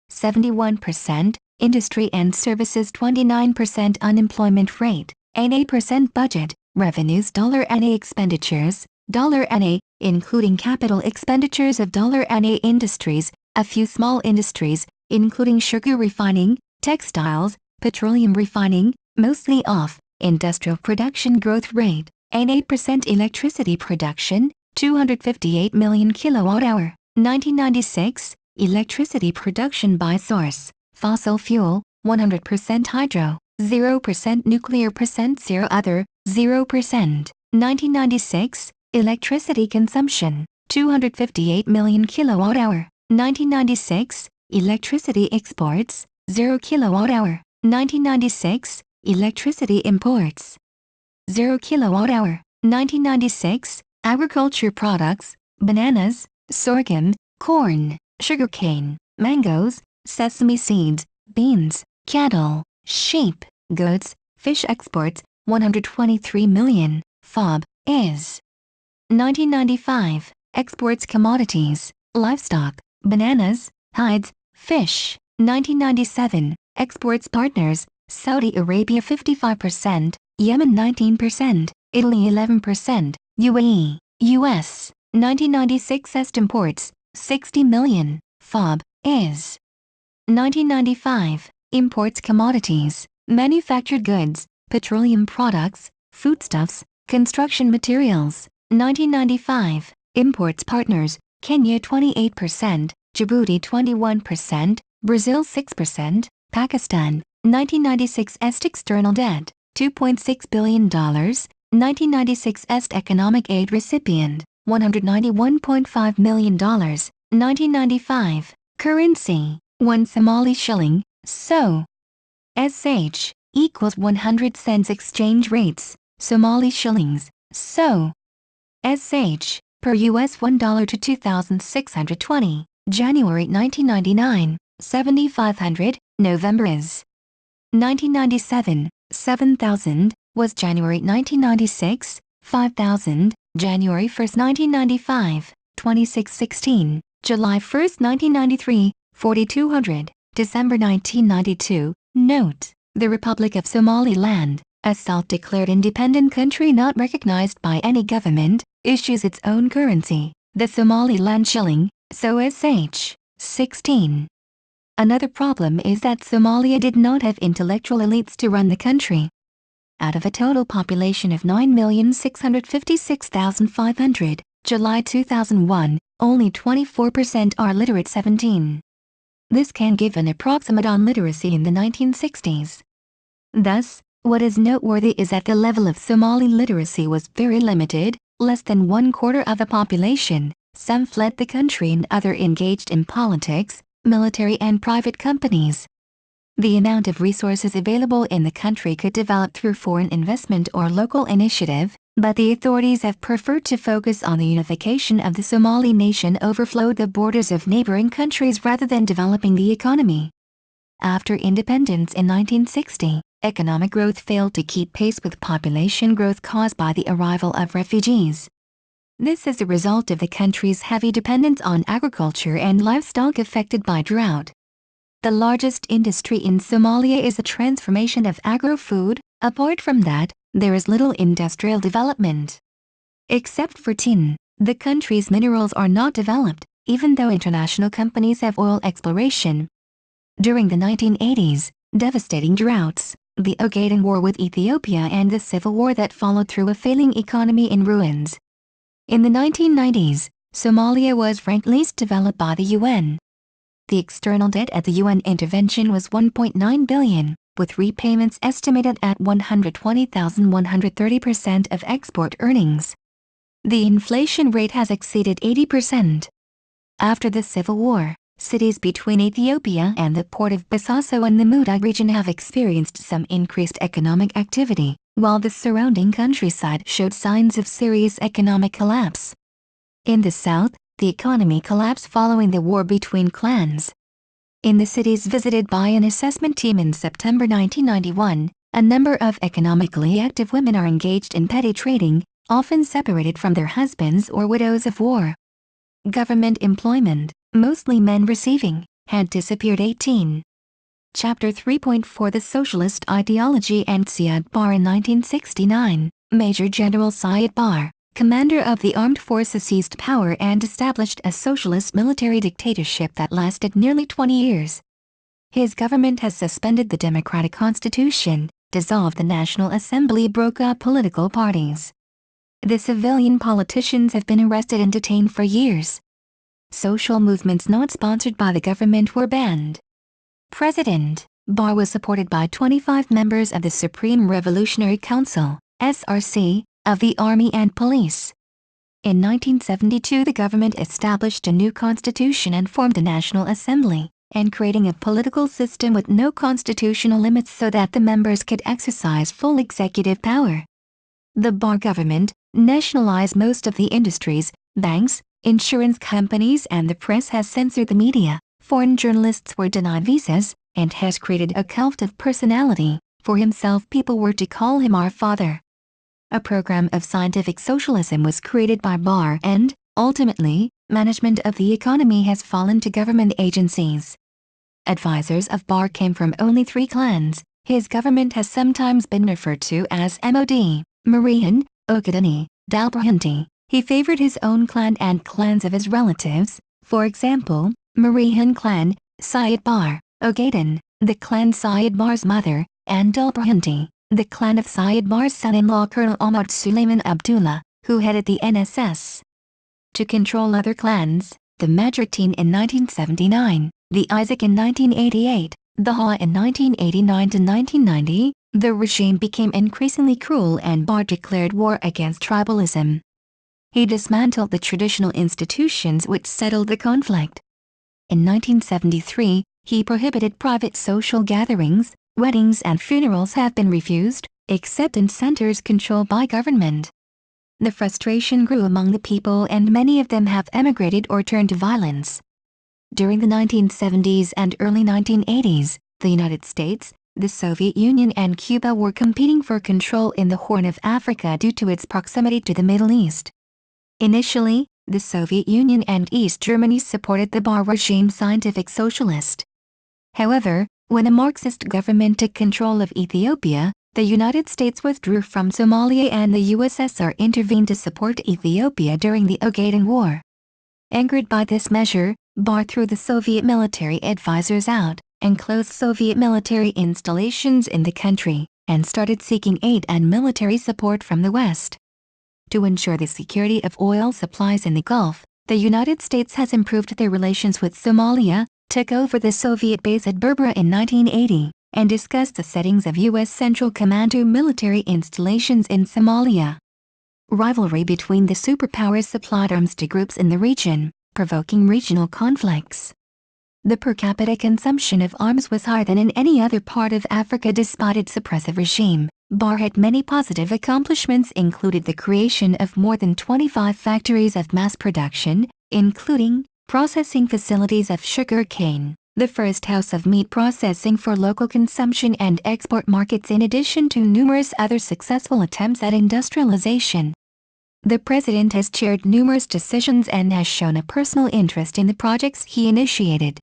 71%, industry and services 29% unemployment rate, and 8% budget, revenues $NA expenditures, $NA, including capital expenditures of $NA industries, a few small industries, including sugar refining, textiles, petroleum refining, mostly off, industrial production growth rate, and 8% electricity production, 258 million kilowatt-hour, 1996, electricity production by source, fossil fuel, 100% hydro, 0% nuclear, 0 other, 0%, 1996, electricity consumption, 258 million kilowatt-hour, 1996, electricity exports, 0 kilowatt-hour, 1996, electricity imports, 0 kilowatt-hour, 1996, agriculture products, bananas, sorghum, corn, sugarcane, mangoes, sesame seeds, beans, cattle, sheep, goats, fish exports, 123 million, FOB, is. 1995, exports commodities, livestock, bananas, hides, fish, 1997, exports partners, Saudi Arabia 55%, Yemen 19%, Italy 11%, UAE, US, 1996 est imports, 60 million, FOB, is. 1995, imports commodities, manufactured goods, petroleum products, foodstuffs, construction materials, 1995, imports partners, Kenya 28%, Djibouti 21%, Brazil 6%, Pakistan, 1996 est external debt, $2.6 billion, 1996 est economic aid recipient, $191.5 million, 1995, currency, 1 Somali shilling, so. SH, equals 100 cents exchange rates, Somali shillings, so. SH, per US $1 to 2,620, January 1999, 7,500, November is. 1997, 7,000, was January 1996, 5,000, January 1, 1995, 2616, July 1, 1993, 4,200, December 1992. Note: the Republic of Somaliland, a self-declared independent country not recognized by any government, issues its own currency, the Somaliland shilling, so SH. 16. Another problem is that Somalia did not have intellectual elites to run the country. Out of a total population of 9,656,500, July 2001, only 24% are literate. 17. This can give an approximate on literacy in the 1960s. Thus, what is noteworthy is that the level of Somali literacy was very limited, less than 1/4 of the population. Some fled the country and other engaged in politics, military and private companies. The amount of resources available in the country could develop through foreign investment or local initiative, but the authorities have preferred to focus on the unification of the Somali nation overflowed the borders of neighboring countries rather than developing the economy. After independence in 1960, economic growth failed to keep pace with population growth caused by the arrival of refugees. This is a result of the country's heavy dependence on agriculture and livestock affected by drought. The largest industry in Somalia is the transformation of agro-food. Apart from that, there is little industrial development. Except for tin, the country's minerals are not developed, even though international companies have oil exploration. During the 1980s, devastating droughts, the Ogaden War with Ethiopia and the civil war that followed threw a failing economy in ruins. In the 1990s, Somalia was ranked least developed by the UN. The external debt at the UN intervention was $1.9 billion, with repayments estimated at 120,130% of export earnings. The inflation rate has exceeded 80%. After the civil war, cities between Ethiopia and the port of Bosaso and the Muda region have experienced some increased economic activity, while the surrounding countryside showed signs of serious economic collapse. In the south, the economy collapsed following the war between clans. In the cities visited by an assessment team in September 1991, a number of economically active women are engaged in petty trading, often separated from their husbands or widows of war. Government employment, mostly men receiving, had disappeared. 18. Chapter 3.4 The Socialist Ideology and Siad Barre. In 1969, Major General Siad Barre, commander of the armed forces, seized power and established a socialist military dictatorship that lasted nearly 20 years. His government has suspended the democratic constitution, dissolved the National Assembly, broke up political parties. The civilian politicians have been arrested and detained for years. Social movements not sponsored by the government were banned. President Barre was supported by 25 members of the Supreme Revolutionary Council, SRC, of the Army and Police. In 1972 the government established a new constitution and formed a National Assembly, and creating a political system with no constitutional limits so that the members could exercise full executive power. The Barre government nationalized most of the industries, banks, insurance companies, and the press, has censored the media, foreign journalists were denied visas, and has created a cult of personality. For himself, people were to call him our father. A program of scientific socialism was created by Barre and, ultimately, management of the economy has fallen to government agencies. Advisors of Barre came from only 3 clans. His government has sometimes been referred to as MOD, Marihan, Okadani, Dalbrahanti. He favored his own clan and clans of his relatives, for example, Marihan clan, Siad Barre, Ogaden, the clan Siad Barre's mother, and Dalbrahanti, the clan of Siad Barre's son-in-law Colonel Ahmad Suleiman Abdullah, who headed the NSS. To control other clans, the Majeerteen in 1979, the Isaac in 1988, the Ha in 1989 to 1990, the regime became increasingly cruel and Barre declared war against tribalism. He dismantled the traditional institutions which settled the conflict. In 1973, he prohibited private social gatherings. Weddings and funerals have been refused, except in centers controlled by government. The frustration grew among the people and many of them have emigrated or turned to violence. During the 1970s and early 1980s, the United States, the Soviet Union and Cuba were competing for control in the Horn of Africa due to its proximity to the Middle East. Initially, the Soviet Union and East Germany supported the Barre regime scientific socialist. However, when a Marxist government took control of Ethiopia, the United States withdrew from Somalia and the USSR intervened to support Ethiopia during the Ogaden War. Angered by this measure, Barre threw the Soviet military advisors out, and closed Soviet military installations in the country, and started seeking aid and military support from the West. To ensure the security of oil supplies in the Gulf, the United States has improved their relations with Somalia, took over the Soviet base at Berbera in 1980, and discussed the settings of U.S. Central Command military installations in Somalia. Rivalry between the superpowers supplied arms to groups in the region, provoking regional conflicts. The per capita consumption of arms was higher than in any other part of Africa despite its oppressive regime. Bar had many positive accomplishments, included the creation of more than 25 factories of mass production, including processing facilities of sugar cane, the first house of meat processing for local consumption and export markets, in addition to numerous other successful attempts at industrialization. The president has chaired numerous decisions and has shown a personal interest in the projects he initiated.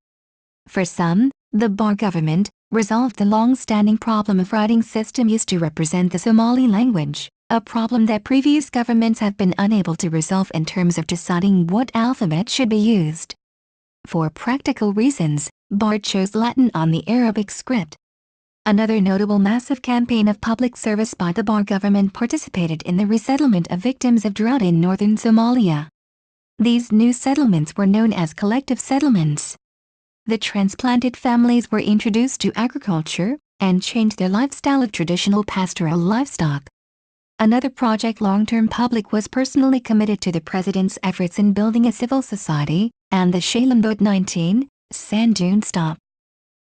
For some, the Bar government resolved the long-standing problem of writing system used to represent the Somali language, a problem that previous governments have been unable to resolve in terms of deciding what alphabet should be used. For practical reasons, Bar chose Latin on the Arabic script. Another notable massive campaign of public service by the Bar government participated in the resettlement of victims of drought in northern Somalia. These new settlements were known as collective settlements. The transplanted families were introduced to agriculture and changed their lifestyle of traditional pastoral livestock. Another project long-term public was personally committed to the president's efforts in building a civil society, and the Shalembot 19 sand dune stop.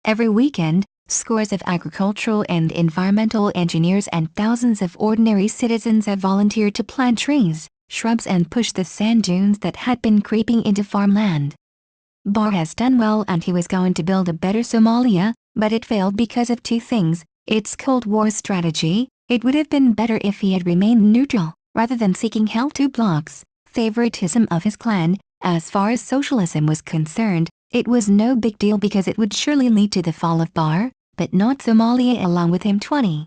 Every weekend, scores of agricultural and environmental engineers and thousands of ordinary citizens have volunteered to plant trees, shrubs and push the sand dunes that had been creeping into farmland. Bar has done well, and he was going to build a better Somalia, but it failed because of two things: its Cold War strategy. It would have been better if he had remained neutral, rather than seeking help to blocks, favoritism of his clan. As far as socialism was concerned, it was no big deal because it would surely lead to the fall of Bar, but not Somalia along with him. 20.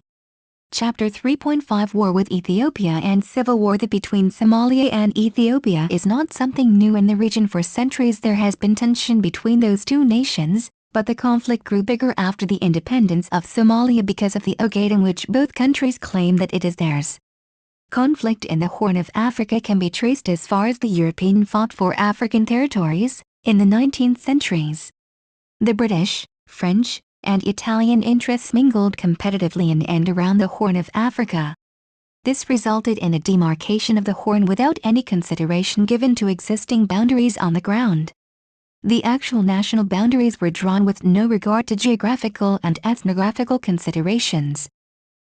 Chapter 3.5 War with Ethiopia and Civil War. The between Somalia and Ethiopia is not something new in the region. For centuries there has been tension between those two nations, but the conflict grew bigger after the independence of Somalia because of the Ogaden, which both countries claim that it is theirs. Conflict in the Horn of Africa can be traced as far as the European fought for African territories in the 19th centuries. The British, French, and Italian interests mingled competitively in and around the Horn of Africa. This resulted in a demarcation of the Horn without any consideration given to existing boundaries on the ground. The actual national boundaries were drawn with no regard to geographical and ethnographical considerations.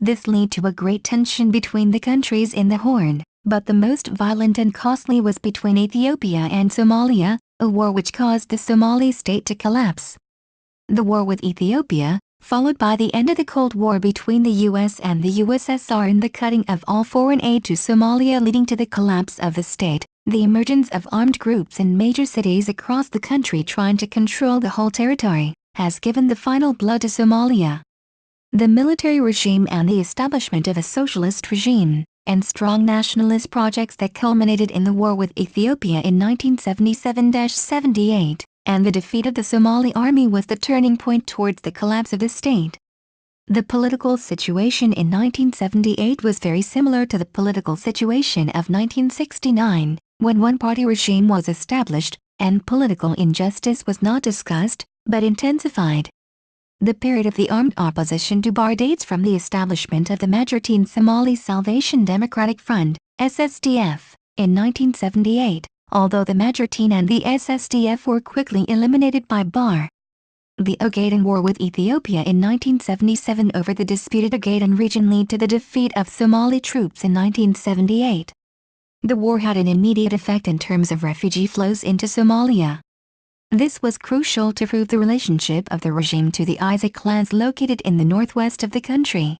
This led to a great tension between the countries in the Horn, but the most violent and costly was between Ethiopia and Somalia, a war which caused the Somali state to collapse. The war with Ethiopia, followed by the end of the Cold War between the US and the USSR and the cutting of all foreign aid to Somalia, leading to the collapse of the state, the emergence of armed groups in major cities across the country trying to control the whole territory, has given the final blow to Somalia. The military regime and the establishment of a socialist regime, and strong nationalist projects that culminated in the war with Ethiopia in 1977-78. And the defeat of the Somali army was the turning point towards the collapse of the state. The political situation in 1978 was very similar to the political situation of 1969, when one-party regime was established, and political injustice was not discussed, but intensified. The period of the armed opposition to Bar dates from the establishment of the Majority Somali Salvation Democratic Front, SSDF, in 1978. Although the Majority and the SSDF were quickly eliminated by Bar. The Ogaden War with Ethiopia in 1977 over the disputed Ogaden region led to the defeat of Somali troops in 1978. The war had an immediate effect in terms of refugee flows into Somalia. This was crucial to prove the relationship of the regime to the Isaac clans located in the northwest of the country.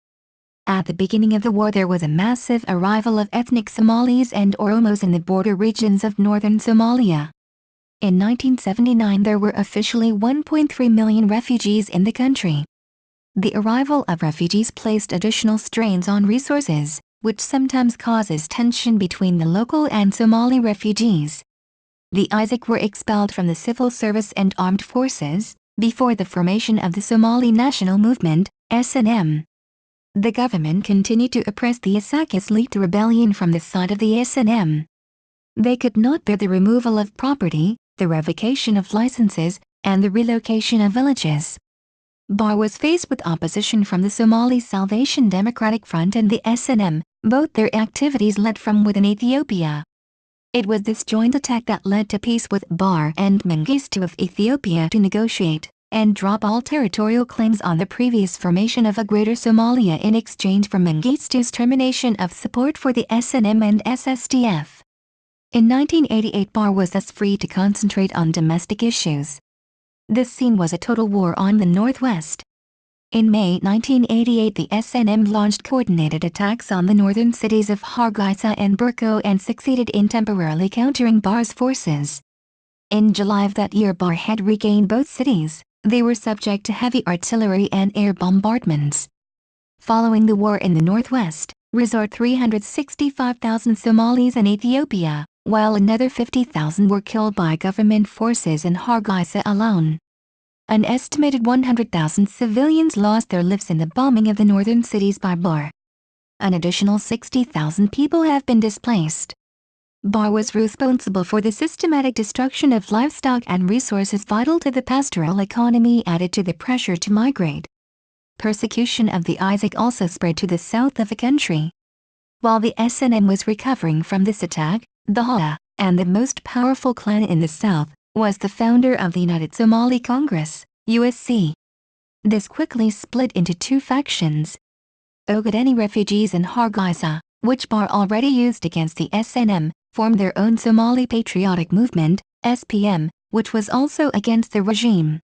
At the beginning of the war there was a massive arrival of ethnic Somalis and Oromos in the border regions of northern Somalia. In 1979 there were officially 1.3 million refugees in the country. The arrival of refugees placed additional strains on resources, which sometimes causes tension between the local and Somali refugees. The Isaac were expelled from the civil service and armed forces, before the formation of the Somali National Movement, SNM. The government continued to oppress the Isaacs, lead to rebellion from the side of the SNM. They could not bear the removal of property, the revocation of licenses, and the relocation of villages. Bar was faced with opposition from the Somali Salvation Democratic Front and the SNM, both their activities led from within Ethiopia. It was this joint attack that led to peace with Barre and Mengistu of Ethiopia to negotiate and drop all territorial claims on the previous formation of a Greater Somalia in exchange for Mengistu's termination of support for the SNM and SSDF. In 1988, Barre was thus free to concentrate on domestic issues. This scene was a total war on the northwest. In May 1988, the SNM launched coordinated attacks on the northern cities of Hargeisa and Burko and succeeded in temporarily countering Barre's forces. In July of that year, Barre had regained both cities. They were subject to heavy artillery and air bombardments. Following the war in the northwest, resort 365,000 Somalis in Ethiopia, while another 50,000 were killed by government forces in Hargeisa alone. An estimated 100,000 civilians lost their lives in the bombing of the northern cities by Barre. An additional 60,000 people have been displaced. Barre was responsible for the systematic destruction of livestock and resources vital to the pastoral economy, added to the pressure to migrate. Persecution of the Isaac also spread to the south of the country. While the SNM was recovering from this attack, the Haa, and the most powerful clan in the south, was the founder of the United Somali Congress, USC. This quickly split into two factions. Ogaden refugees in Hargeisa, which Barre already used against the SNM, formed their own Somali Patriotic Movement, SPM, which was also against the regime.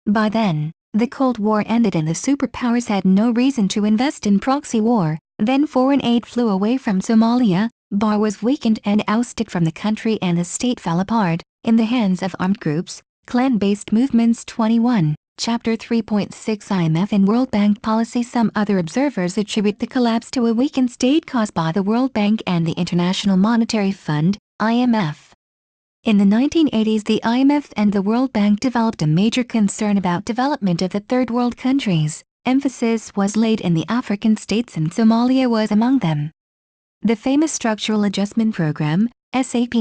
By then, the Cold War ended and the superpowers had no reason to invest in proxy war. Then foreign aid flew away from Somalia, Barre was weakened and ousted from the country, and the state fell apart, in the hands of armed groups, clan-based movements. 21. Chapter 3.6 IMF and World Bank policy. Some other observers attribute the collapse to a weakened state caused by the World Bank and the International Monetary Fund, IMF. In the 1980s, the IMF and the World Bank developed a major concern about development of the third world countries. Emphasis was laid in the African states, and Somalia was among them. The famous Structural Adjustment Program, SAP,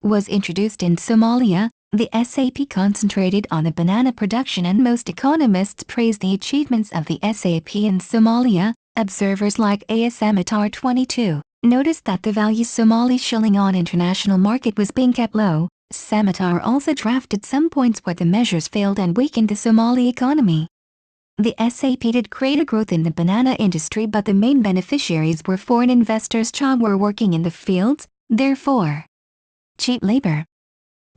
was introduced in Somalia. The SAP concentrated on the banana production, and most economists praised the achievements of the SAP in Somalia. Observers like A9AYTZ35A3 noticed that the value Somali shilling on international market was being kept low. Samatar also drafted some points where the measures failed and weakened the Somali economy. The SAP did create a growth in the banana industry, but the main beneficiaries were foreign investors who were working in the fields, therefore cheap labor.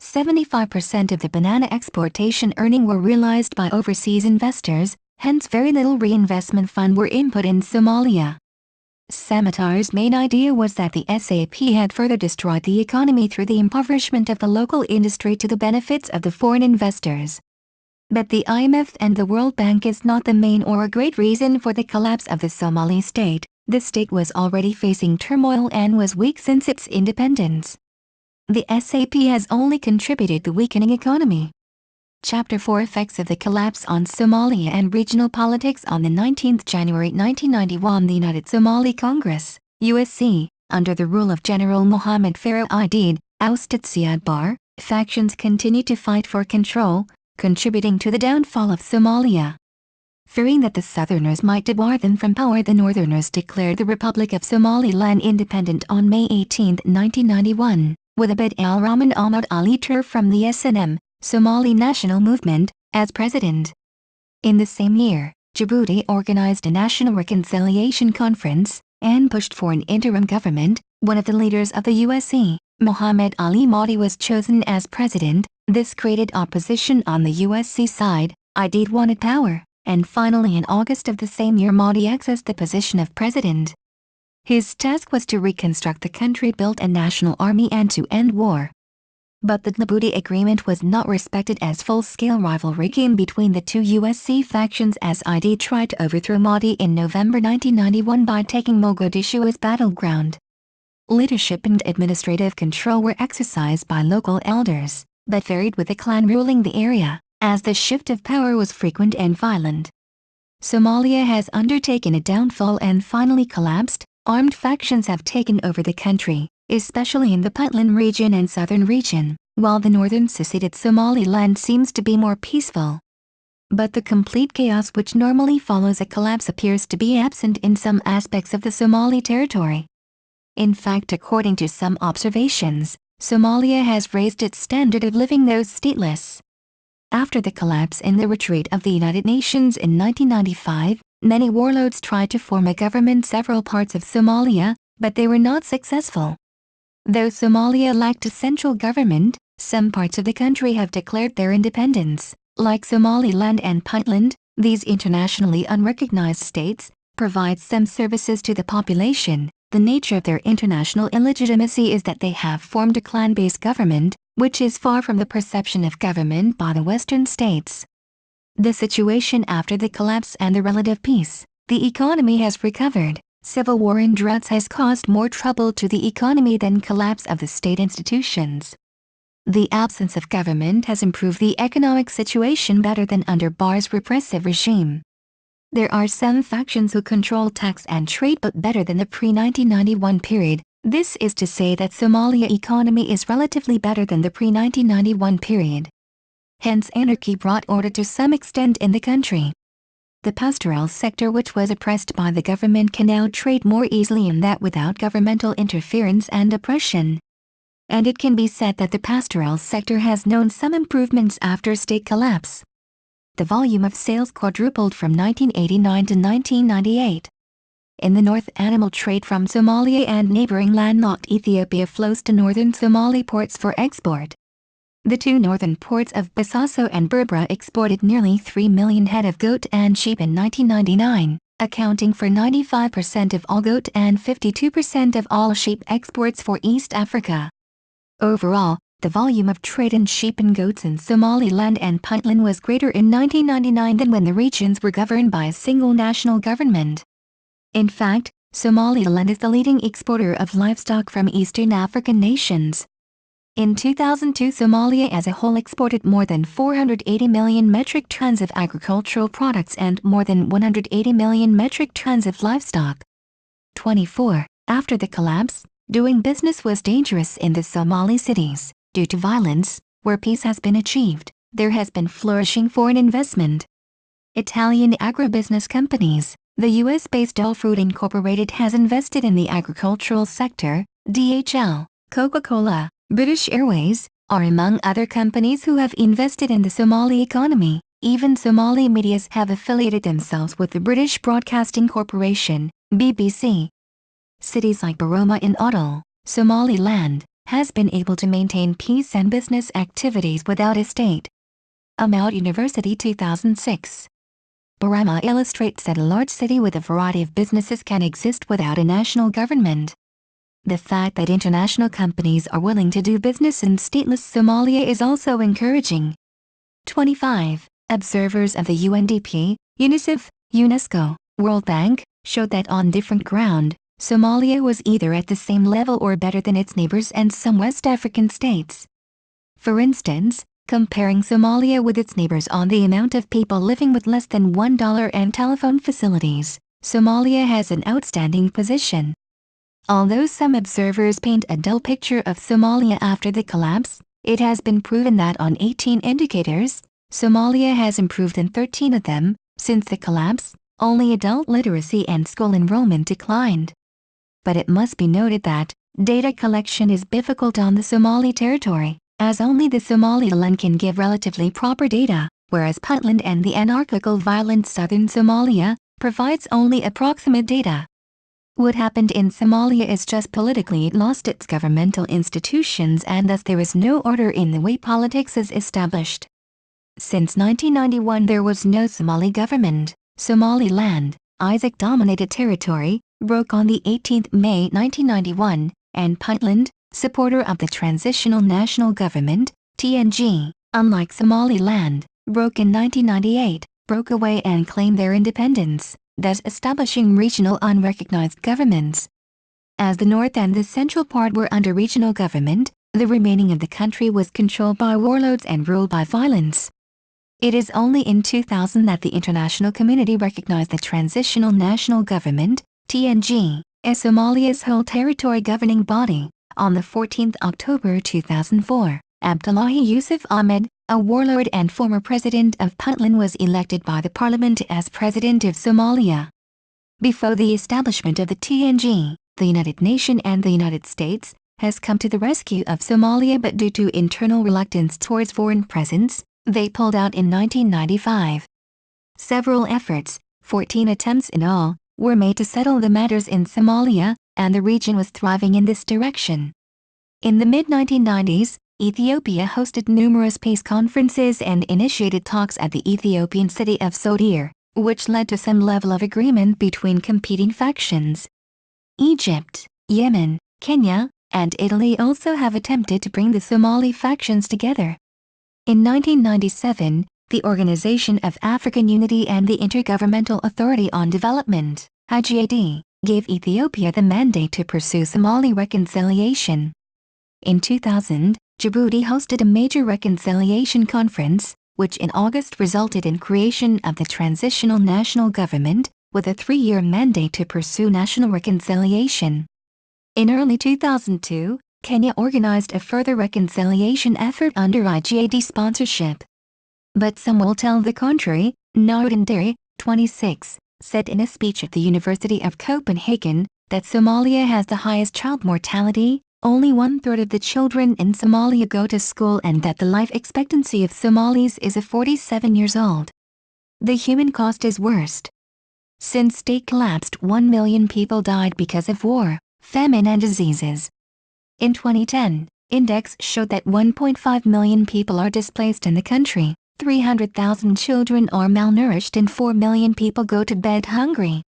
75% of the banana exportation earning were realized by overseas investors, hence very little reinvestment fund were input in Somalia. Samatar's main idea was that the SAP had further destroyed the economy through the impoverishment of the local industry to the benefits of the foreign investors. But the IMF and the World Bank is not the main or a great reason for the collapse of the Somali state. The state was already facing turmoil and was weak since its independence. The SAP has only contributed to the weakening economy. Chapter 4 Effects of the Collapse on Somalia and Regional Politics. On the 19th January 1991, the United Somali Congress, USC, under the rule of General Mohammed Farah Aidid, ousted Siad Barre. Factions continued to fight for control, contributing to the downfall of Somalia. Fearing that the Southerners might debar them from power, the Northerners declared the Republic of Somaliland independent on May 18, 1991. With Abd al-Rahman Ahmad Ali Tur from the SNM, Somali National Movement, as president. In the same year, Djibouti organized a national reconciliation conference, and pushed for an interim government. One of the leaders of the USC, Mohammed Ali Mahdi, was chosen as president. This created opposition on the USC side. Aidid wanted power, and finally in August of the same year Mahdi accessed the position of president. His task was to reconstruct the country, build a national army, and to end war. But the Djibouti agreement was not respected, as full-scale rivalry came between the two USC factions as Aidid tried to overthrow Mahdi in November 1991 by taking Mogadishu as battleground. Leadership and administrative control were exercised by local elders, but varied with the clan ruling the area, as the shift of power was frequent and violent. Somalia has undertaken a downfall and finally collapsed. Armed factions have taken over the country, especially in the Puntland region and southern region, while the northern seceded Somaliland seems to be more peaceful. But the complete chaos which normally follows a collapse appears to be absent in some aspects of the Somali territory. In fact, according to some observations, Somalia has raised its standard of living those stateless. After the collapse and the retreat of the United Nations in 1995, many warlords tried to form a government in several parts of Somalia, but they were not successful. Though Somalia lacked a central government, some parts of the country have declared their independence, like Somaliland and Puntland. These internationally unrecognized states provide some services to the population. The nature of their international illegitimacy is that they have formed a clan-based government, which is far from the perception of government by the Western states. The situation after the collapse and the relative peace, the economy has recovered. Civil war and droughts has caused more trouble to the economy than collapse of the state institutions. The absence of government has improved the economic situation better than under Barre's repressive regime. There are some factions who control tax and trade but better than the pre-1991 period. This is to say that Somalia economy is relatively better than the pre-1991 period. Hence anarchy brought order to some extent in the country. The pastoral sector, which was oppressed by the government, can now trade more easily in that without governmental interference and oppression. And it can be said that the pastoral sector has known some improvements after state collapse. The volume of sales quadrupled from 1989 to 1998. In the north, animal trade from Somalia and neighboring landlocked Ethiopia flows to northern Somali ports for export. The two northern ports of Bosaso and Berbera exported nearly 3 million head of goat and sheep in 1999, accounting for 95% of all goat and 52% of all sheep exports for East Africa. Overall, the volume of trade in sheep and goats in Somaliland and Puntland was greater in 1999 than when the regions were governed by a single national government. In fact, Somaliland is the leading exporter of livestock from Eastern African nations. In 2002, Somalia as a whole exported more than 480 million metric tons of agricultural products and more than 180 million metric tons of livestock. 24. After the collapse, doing business was dangerous in the Somali cities. Due to violence, where peace has been achieved, there has been flourishing foreign investment. Italian agribusiness companies, the US-based Fruit Incorporated has invested in the agricultural sector. DHL, Coca-Cola, British Airways, are among other companies who have invested in the Somali economy. Even Somali medias have affiliated themselves with the British Broadcasting Corporation, BBC. Cities like Boroma in Awdal, Somaliland, has been able to maintain peace and business activities without a state. Amount University 2006. Boroma illustrates that a large city with a variety of businesses can exist without a national government. The fact that international companies are willing to do business in stateless Somalia is also encouraging. 25. Observers of the UNDP, UNICEF, UNESCO, World Bank, showed that on different ground, Somalia was either at the same level or better than its neighbors and some West African states. For instance, comparing Somalia with its neighbors on the amount of people living with less than $1 and telephone facilities, Somalia has an outstanding position. Although some observers paint a dull picture of Somalia after the collapse, it has been proven that on 18 indicators, Somalia has improved in 13 of them. Since the collapse, only adult literacy and school enrollment declined. But it must be noted that data collection is difficult on the Somali territory, as only the Somaliland can give relatively proper data, whereas Puntland and the anarchical violent southern Somalia provides only approximate data. What happened in Somalia is just politically it lost its governmental institutions and thus there is no order in the way politics is established. Since 1991 there was no Somali government. Somaliland, Isaac-dominated territory, broke on the 18th May 1991, and Puntland, supporter of the Transitional National Government, TNG, unlike Somaliland, broke in 1998, broke away and claimed their independence, thus establishing regional unrecognized governments. As the north and the central part were under regional government, the remaining of the country was controlled by warlords and ruled by violence. It is only in 2000 that the international community recognized the Transitional National Government, TNG, as Somalia's whole territory governing body. On the 14th October 2004, Abdullahi Yusuf Ahmed, a warlord and former president of Puntland, was elected by the parliament as president of Somalia. Before the establishment of the TNG, the United Nations and the United States has come to the rescue of Somalia, but due to internal reluctance towards foreign presence, they pulled out in 1995. Several efforts, 14 attempts in all, were made to settle the matters in Somalia, and the region was thriving in this direction. In the mid-1990s, Ethiopia hosted numerous peace conferences and initiated talks at the Ethiopian city of Sodir, which led to some level of agreement between competing factions. Egypt, Yemen, Kenya, and Italy also have attempted to bring the Somali factions together. In 1997, the Organization of African Unity and the Intergovernmental Authority on Development, IGAD, gave Ethiopia the mandate to pursue Somali reconciliation. In 2000, Djibouti hosted a major reconciliation conference, which in August resulted in creation of the Transitional National Government, with a 3-year mandate to pursue national reconciliation. In early 2002, Kenya organized a further reconciliation effort under IGAD sponsorship. But some will tell the contrary. Narendra, 26, said in a speech at the University of Copenhagen that Somalia has the highest child mortality. Only 1/3 of the children in Somalia go to school, and that the life expectancy of Somalis is 47 years old. The human cost is worst. Since state collapsed, 1 million people died because of war, famine and diseases. In 2010, index showed that 1.5 million people are displaced in the country, 300,000 children are malnourished and 4 million people go to bed hungry.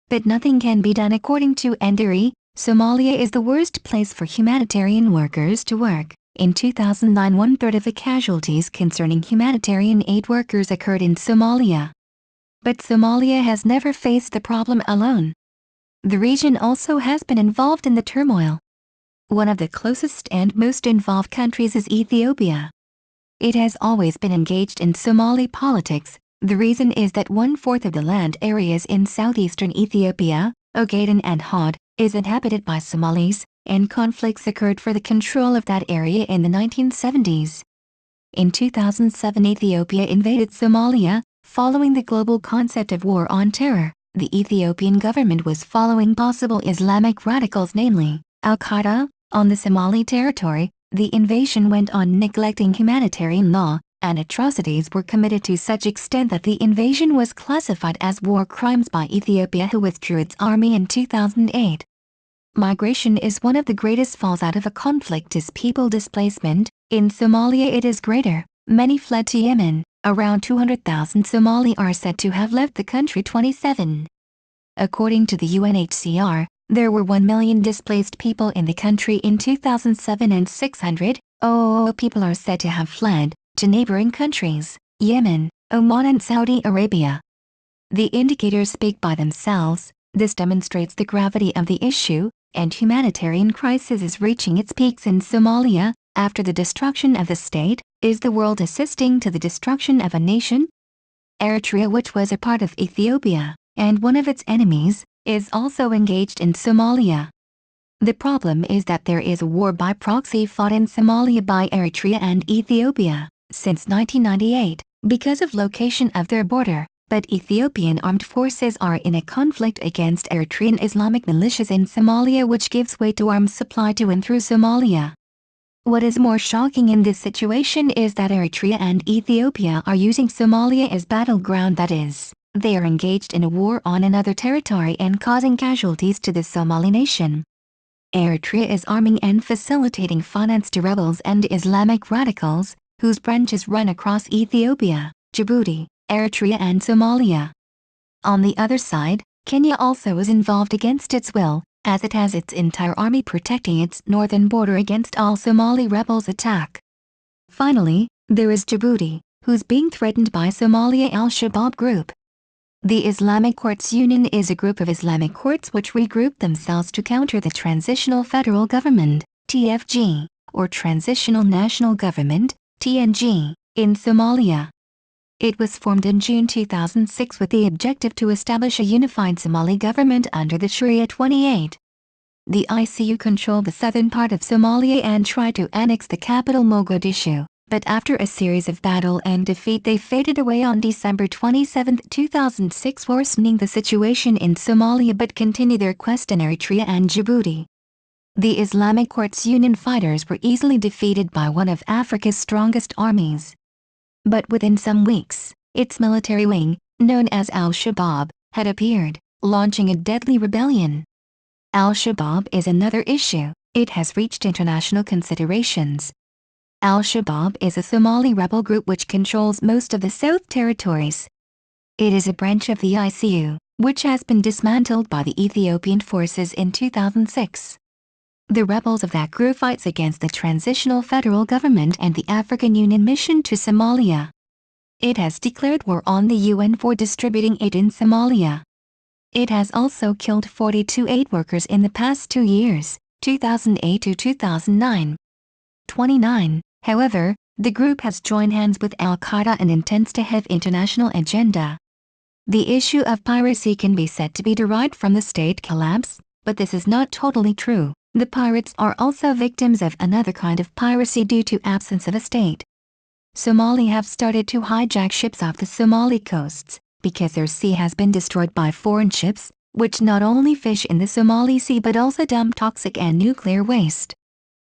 But nothing can be done. According to Nderi, Somalia is the worst place for humanitarian workers to work. In 2009, 1/3 of the casualties concerning humanitarian aid workers occurred in Somalia. But Somalia has never faced the problem alone. The region also has been involved in the turmoil. One of the closest and most involved countries is Ethiopia. It has always been engaged in Somali politics. The reason is that 1/4 of the land areas in southeastern Ethiopia, Ogaden and Hod, is inhabited by Somalis, and conflicts occurred for the control of that area in the 1970s. In 2007, Ethiopia invaded Somalia, following the global concept of war on terror. The Ethiopian government was following possible Islamic radicals, namely Al-Qaeda, on the Somali territory. The invasion went on neglecting humanitarian law, and atrocities were committed to such extent that the invasion was classified as war crimes by Ethiopia, who withdrew its army in 2008. Migration is one of the greatest falls out of a conflict is people displacement. In Somalia it is greater. Many fled to Yemen. Around 200,000 Somali are said to have left the country. 27. According to the UNHCR, there were 1 million displaced people in the country in 2007, and 600,000 people are said to have fled to neighboring countries, Yemen, Oman and Saudi Arabia. The indicators speak by themselves. This demonstrates the gravity of the issue, and humanitarian crisis is reaching its peaks in Somalia. After the destruction of the state, is the world assisting to the destruction of a nation? Eritrea, which was a part of Ethiopia, and one of its enemies, is also engaged in Somalia. The problem is that there is a war by proxy fought in Somalia by Eritrea and Ethiopia since 1998, because of location of their border. But Ethiopian armed forces are in a conflict against Eritrean Islamic militias in Somalia, which gives way to arms supply to and through Somalia. What is more shocking in this situation is that Eritrea and Ethiopia are using Somalia as battleground, that is, they are engaged in a war on another territory and causing casualties to the Somali nation. Eritrea is arming and facilitating finance to rebels and Islamic radicals, whose branches run across Ethiopia, Djibouti, Eritrea and Somalia. On the other side, Kenya also is involved against its will, as it has its entire army protecting its northern border against all Somali rebels' attack. Finally, there is Djibouti, who's being threatened by Somalia Al-Shabaab group. The Islamic Courts Union is a group of Islamic courts which regroup themselves to counter the Transitional Federal Government, TFG, or Transitional National Government, TNG, in Somalia. It was formed in June 2006 with the objective to establish a unified Somali government under the Sharia 28. The ICU controlled the southern part of Somalia and tried to annex the capital Mogadishu, but after a series of battle and defeat they faded away on December 27, 2006, worsening the situation in Somalia, but continue their quest in Eritrea and Djibouti. The Islamic Courts Union fighters were easily defeated by one of Africa's strongest armies. But within some weeks, its military wing, known as Al-Shabaab, had appeared, launching a deadly rebellion. Al-Shabaab is another issue. It has reached international considerations. Al-Shabaab is a Somali rebel group which controls most of the South Territories. It is a branch of the ICU, which has been dismantled by the Ethiopian forces in 2006. The rebels of that group fights against the transitional federal government and the African Union mission to Somalia. It has declared war on the UN for distributing aid in Somalia. It has also killed 42 aid workers in the past 2 years, 2008 to 2009. 29. However, the group has joined hands with Al-Qaeda and intends to have international agenda. The issue of piracy can be said to be derived from the state collapse, but this is not totally true. The pirates are also victims of another kind of piracy due to absence of a state. Somali have started to hijack ships off the Somali coasts, because their sea has been destroyed by foreign ships, which not only fish in the Somali Sea but also dump toxic and nuclear waste.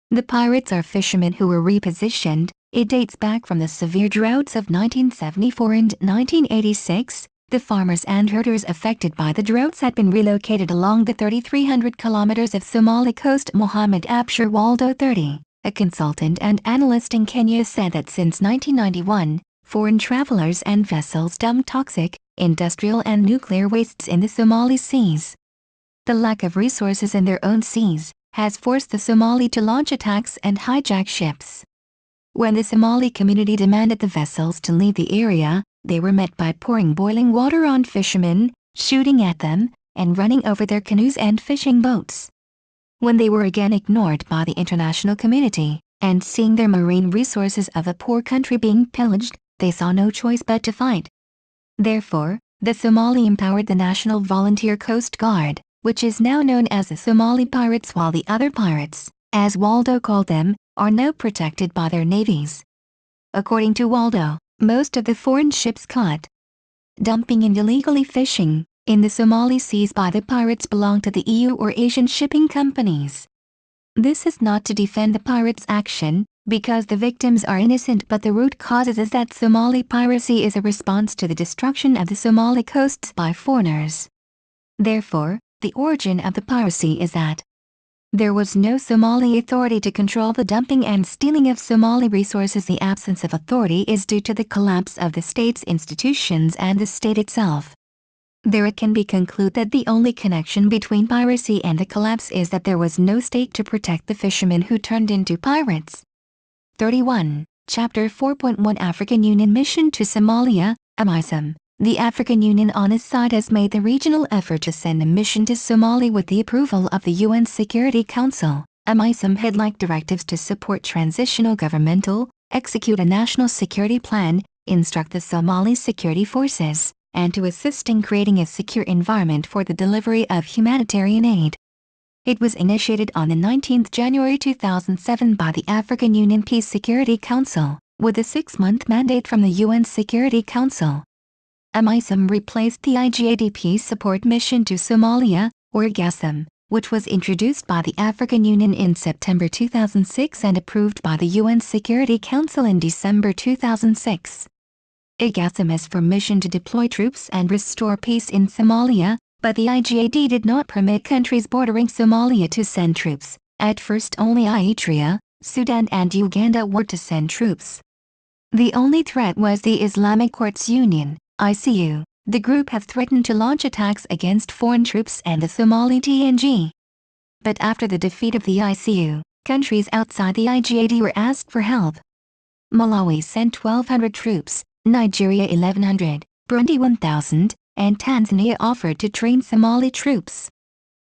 The pirates are fishermen who were repositioned. It dates back from the severe droughts of 1974 and 1986. The farmers and herders affected by the droughts had been relocated along the 3,300 kilometers of Somali coast. Mohammed Abshir Waldo 30, a consultant and analyst in Kenya, said that since 1991, foreign travelers and vessels dumped toxic, industrial and nuclear wastes in the Somali seas. The lack of resources in their own seas has forced the Somali to launch attacks and hijack ships. When the Somali community demanded the vessels to leave the area, they were met by pouring boiling water on fishermen, shooting at them, and running over their canoes and fishing boats. When they were again ignored by the international community, and seeing their marine resources of a poor country being pillaged, they saw no choice but to fight. Therefore, the Somali empowered the National Volunteer Coast Guard, which is now known as the Somali Pirates, while the other pirates, as Waldo called them, are now protected by their navies. According to Waldo, most of the foreign ships caught dumping and illegally fishing in the Somali seas by the pirates belong to the EU or Asian shipping companies. This is not to defend the pirates' action, because the victims are innocent, but the root causes is that Somali piracy is a response to the destruction of the Somali coasts by foreigners. Therefore, the origin of the piracy is that there was no Somali authority to control the dumping and stealing of Somali resources. The absence of authority is due to the collapse of the state's institutions and the state itself. There it can be concluded that the only connection between piracy and the collapse is that there was no state to protect the fishermen who turned into pirates. 31. Chapter 4.1 African Union Mission to Somalia, AMISOM. The African Union on its side has made the regional effort to send a mission to Somalia with the approval of the UN Security Council. AMISOM had like directives to support transitional governmental, execute a national security plan, instruct the Somali security forces, and to assist in creating a secure environment for the delivery of humanitarian aid. It was initiated on the 19th January 2007 by the African Union Peace Security Council, with a 6-month mandate from the UN Security Council. AMISOM replaced the IGAD Peace Support Mission to Somalia, or AGASOM, which was introduced by the African Union in September 2006 and approved by the UN Security Council in December 2006. AGASOM has permission to deploy troops and restore peace in Somalia, but the IGAD did not permit countries bordering Somalia to send troops. At first only Eritrea, Sudan and Uganda were to send troops. The only threat was the Islamic Courts Union, ICU. The group has threatened to launch attacks against foreign troops and the Somali TNG. But after the defeat of the ICU, countries outside the IGAD were asked for help. Malawi sent 1,200 troops, Nigeria 1,100, Burundi 1,000, and Tanzania offered to train Somali troops.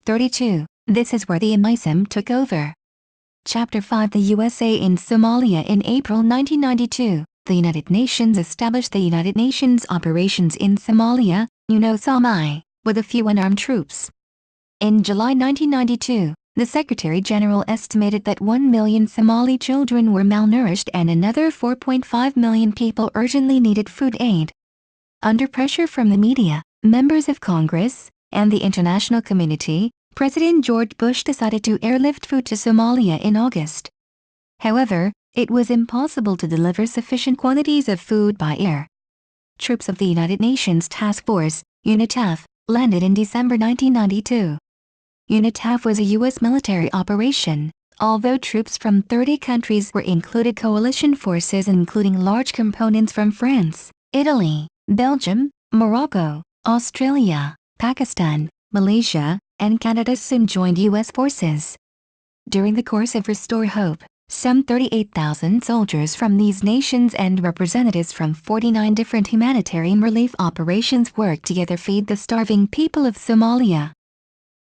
32. This is where the AMISOM took over. Chapter 5 The USA in Somalia. In April 1992, the United Nations established the United Nations Operations in Somalia, UNOSOMI, with a few unarmed troops. In July 1992, the Secretary General estimated that 1 million Somali children were malnourished and another 4.5 million people urgently needed food aid. Under pressure from the media, members of Congress, and the international community, President George Bush decided to airlift food to Somalia in August. However, it was impossible to deliver sufficient quantities of food by air. Troops of the United Nations Task Force, UNITAF, landed in December 1992. UNITAF was a U.S. military operation, although troops from 30 countries were included. Coalition forces including large components from France, Italy, Belgium, Morocco, Australia, Pakistan, Malaysia, and Canada soon joined U.S. forces. During the course of Restore Hope, some 38,000 soldiers from these nations and representatives from 49 different humanitarian relief operations worked together to feed the starving people of Somalia.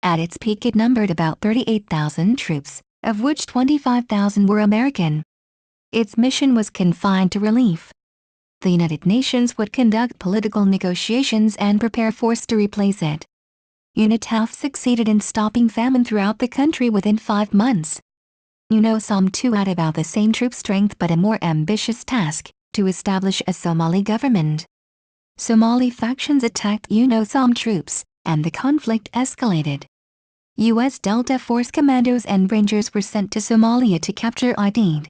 At its peak it numbered about 38,000 troops, of which 25,000 were American. Its mission was confined to relief. The United Nations would conduct political negotiations and prepare force to replace it. UNITAF succeeded in stopping famine throughout the country within 5 months. UNOSOM too had about the same troop strength but a more ambitious task, to establish a Somali government. Somali factions attacked UNOSOM troops, and the conflict escalated. U.S. Delta Force commandos and rangers were sent to Somalia to capture Aydid.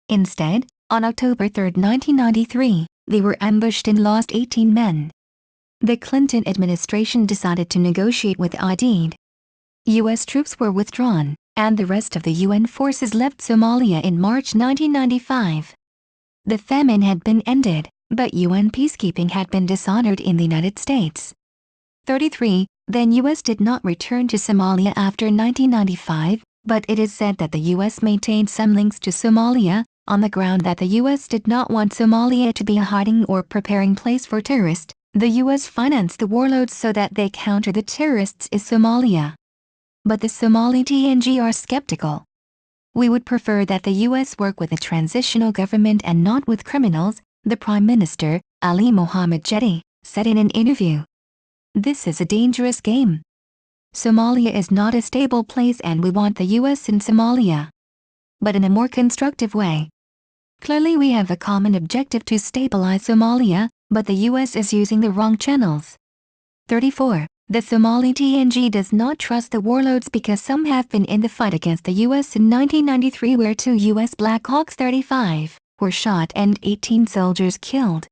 Instead, on October 3, 1993, they were ambushed and lost 18 men. The Clinton administration decided to negotiate with Aydid. U.S. troops were withdrawn, and the rest of the UN forces left Somalia in March 1995. The famine had been ended, but UN peacekeeping had been dishonored in the United States. 33. Then U.S. did not return to Somalia after 1995, but it is said that the U.S. maintained some links to Somalia, on the ground that the U.S. did not want Somalia to be a hiding or preparing place for terrorists. The U.S. financed the warlords so that they counter the terrorists in Somalia. But the Somali TNG are skeptical. We would prefer that the U.S. work with a transitional government and not with criminals, the Prime Minister, Ali Mohammed Jeddi, said in an interview. This is a dangerous game. Somalia is not a stable place and we want the U.S. in Somalia. But in a more constructive way. Clearly we have a common objective to stabilize Somalia, but the U.S. is using the wrong channels. 34. The Somali TNG does not trust the warlords because some have been in the fight against the U.S. in 1993 where 2 U.S. Black Hawks 35 were shot and 18 soldiers killed.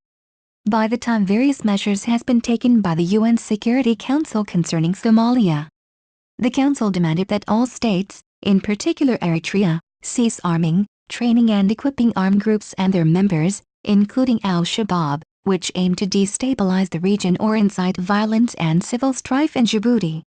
By the time various measures has been taken by the UN Security Council concerning Somalia. The Council demanded that all states, in particular Eritrea, cease arming, training and equipping armed groups and their members, including Al-Shabaab, which aim to destabilize the region or incite violence and civil strife in Djibouti.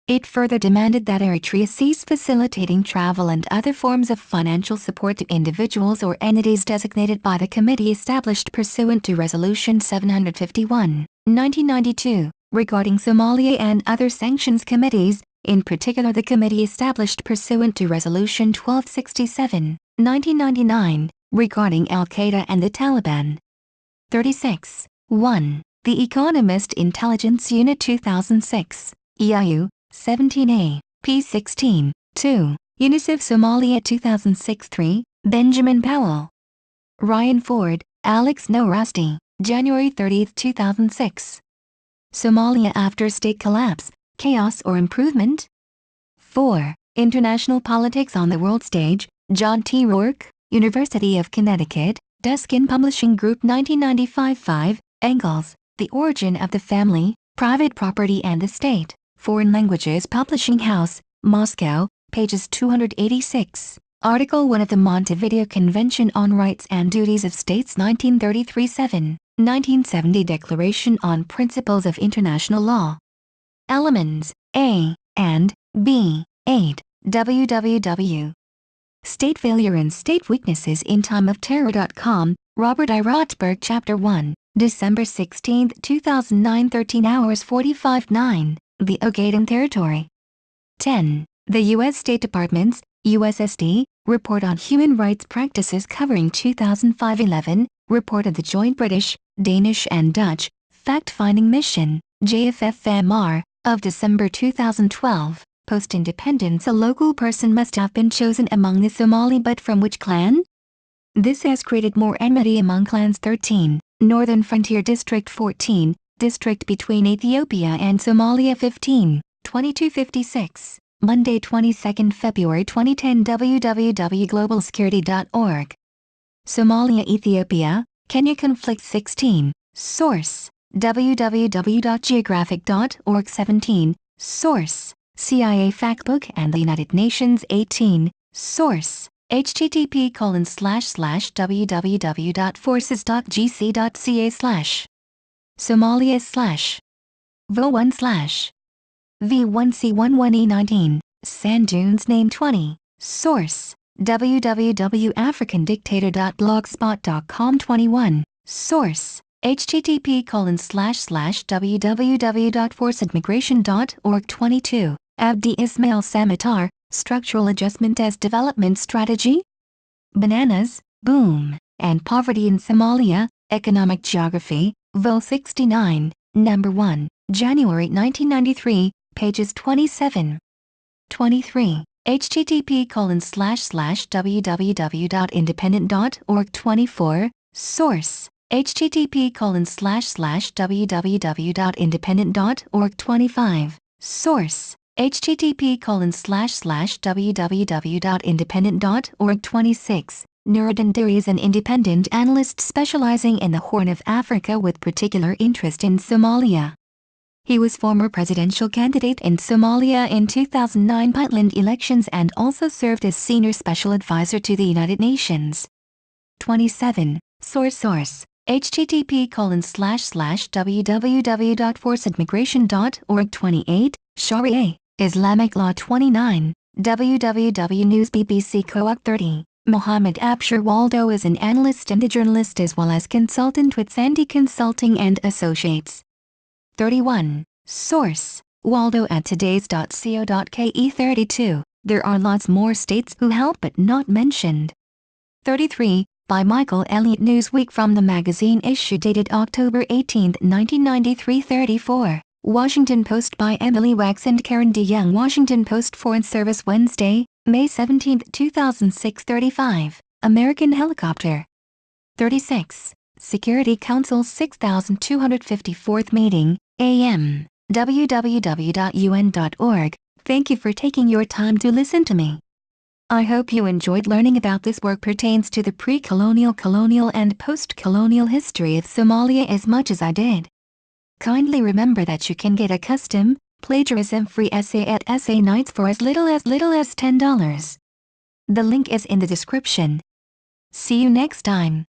It further demanded that Eritrea cease facilitating travel and other forms of financial support to individuals or entities designated by the committee established pursuant to Resolution 751, 1992, regarding Somalia and other sanctions committees, in particular the committee established pursuant to Resolution 1267, 1999, regarding Al-Qaeda and the Taliban. 36. 1. The Economist Intelligence Unit 2006, EIU, 17A, P16, 2. UNICEF Somalia 2006 3, Benjamin Powell. Ryan Ford, Alex Norasti, January 30, 2006. Somalia after state collapse, chaos or improvement? 4. International Politics on the World Stage, John T. Rourke, University of Connecticut, Duskin Publishing Group 1995 5, Engels, The Origin of the Family, Private Property and the State, Foreign Languages Publishing House, Moscow, pages 286. Article 1 of the Montevideo Convention on Rights and Duties of States 1933 7, 1970 Declaration on Principles of International Law. Elements, A, and, B, 8, www. State Failure and State Weaknesses in Time of Terror.com, Robert I. Rothberg Chapter 1, December 16, 2009 13 hours 45 9, The Ogaden Territory. 10. The U.S. State Department's, USSD, Report on Human Rights Practices covering 2005-11, Report of the Joint British, Danish and Dutch, Fact-Finding Mission, JFFMR, of December 2012. Post-independence a local person must have been chosen among the Somali but from which clan? This has created more enmity among clans 13, Northern Frontier District 14, District between Ethiopia and Somalia 15, 2256. Monday 22 February 2010 www.globalsecurity.org. Somalia Ethiopia, Kenya Conflict 16. Source: www.geographic.org 17. Source: CIA Factbook and the United Nations 18. Source: http://www.forces.gc.ca/ Somalia/ vo1/ V1C11E19, Sand Dunes Name 20. Source: www.africandictator.blogspot.com 21. Source: http://www.forcedmigration.org 22. Abdi Ismail Samatar, Structural Adjustment as Development Strategy? Bananas, Boom, and Poverty in Somalia, Economic Geography, Vol 69, Number 1, January 1993, pages 27. 23. http://www.independent.org 24. Source: http://www.independent.org 25. Source: http://www.independent.org 26. Nuruddin Diri is an independent analyst specializing in the Horn of Africa with particular interest in Somalia. He was former presidential candidate in Somalia in 2009 Puntland elections and also served as senior special advisor to the United Nations. 27. Source: http://www.forcedmigration.org 28. Sharia, Islamic Law 29. www News BBC Co-op 30. Mohammed Abshir Waldo is an analyst and a journalist as well as consultant with Sandy Consulting and Associates. 31. Source: Waldo at todays.co.ke 32. There are lots more states who help but not mentioned. 33. By Michael Elliott Newsweek from the magazine issue dated October 18, 1993 34. Washington Post by Emily Wax and Karen DeYoung. Washington Post Foreign Service Wednesday, May 17, 2006 35. American Helicopter. 36. Security Council 6254th Meeting, AM, www.un.org. Thank you for taking your time to listen to me. I hope you enjoyed learning about this work pertains to the pre-colonial, colonial and post-colonial history of Somalia as much as I did. Kindly remember that you can get a custom, plagiarism-free essay at Essay Nights for as little as $10. The link is in the description. See you next time.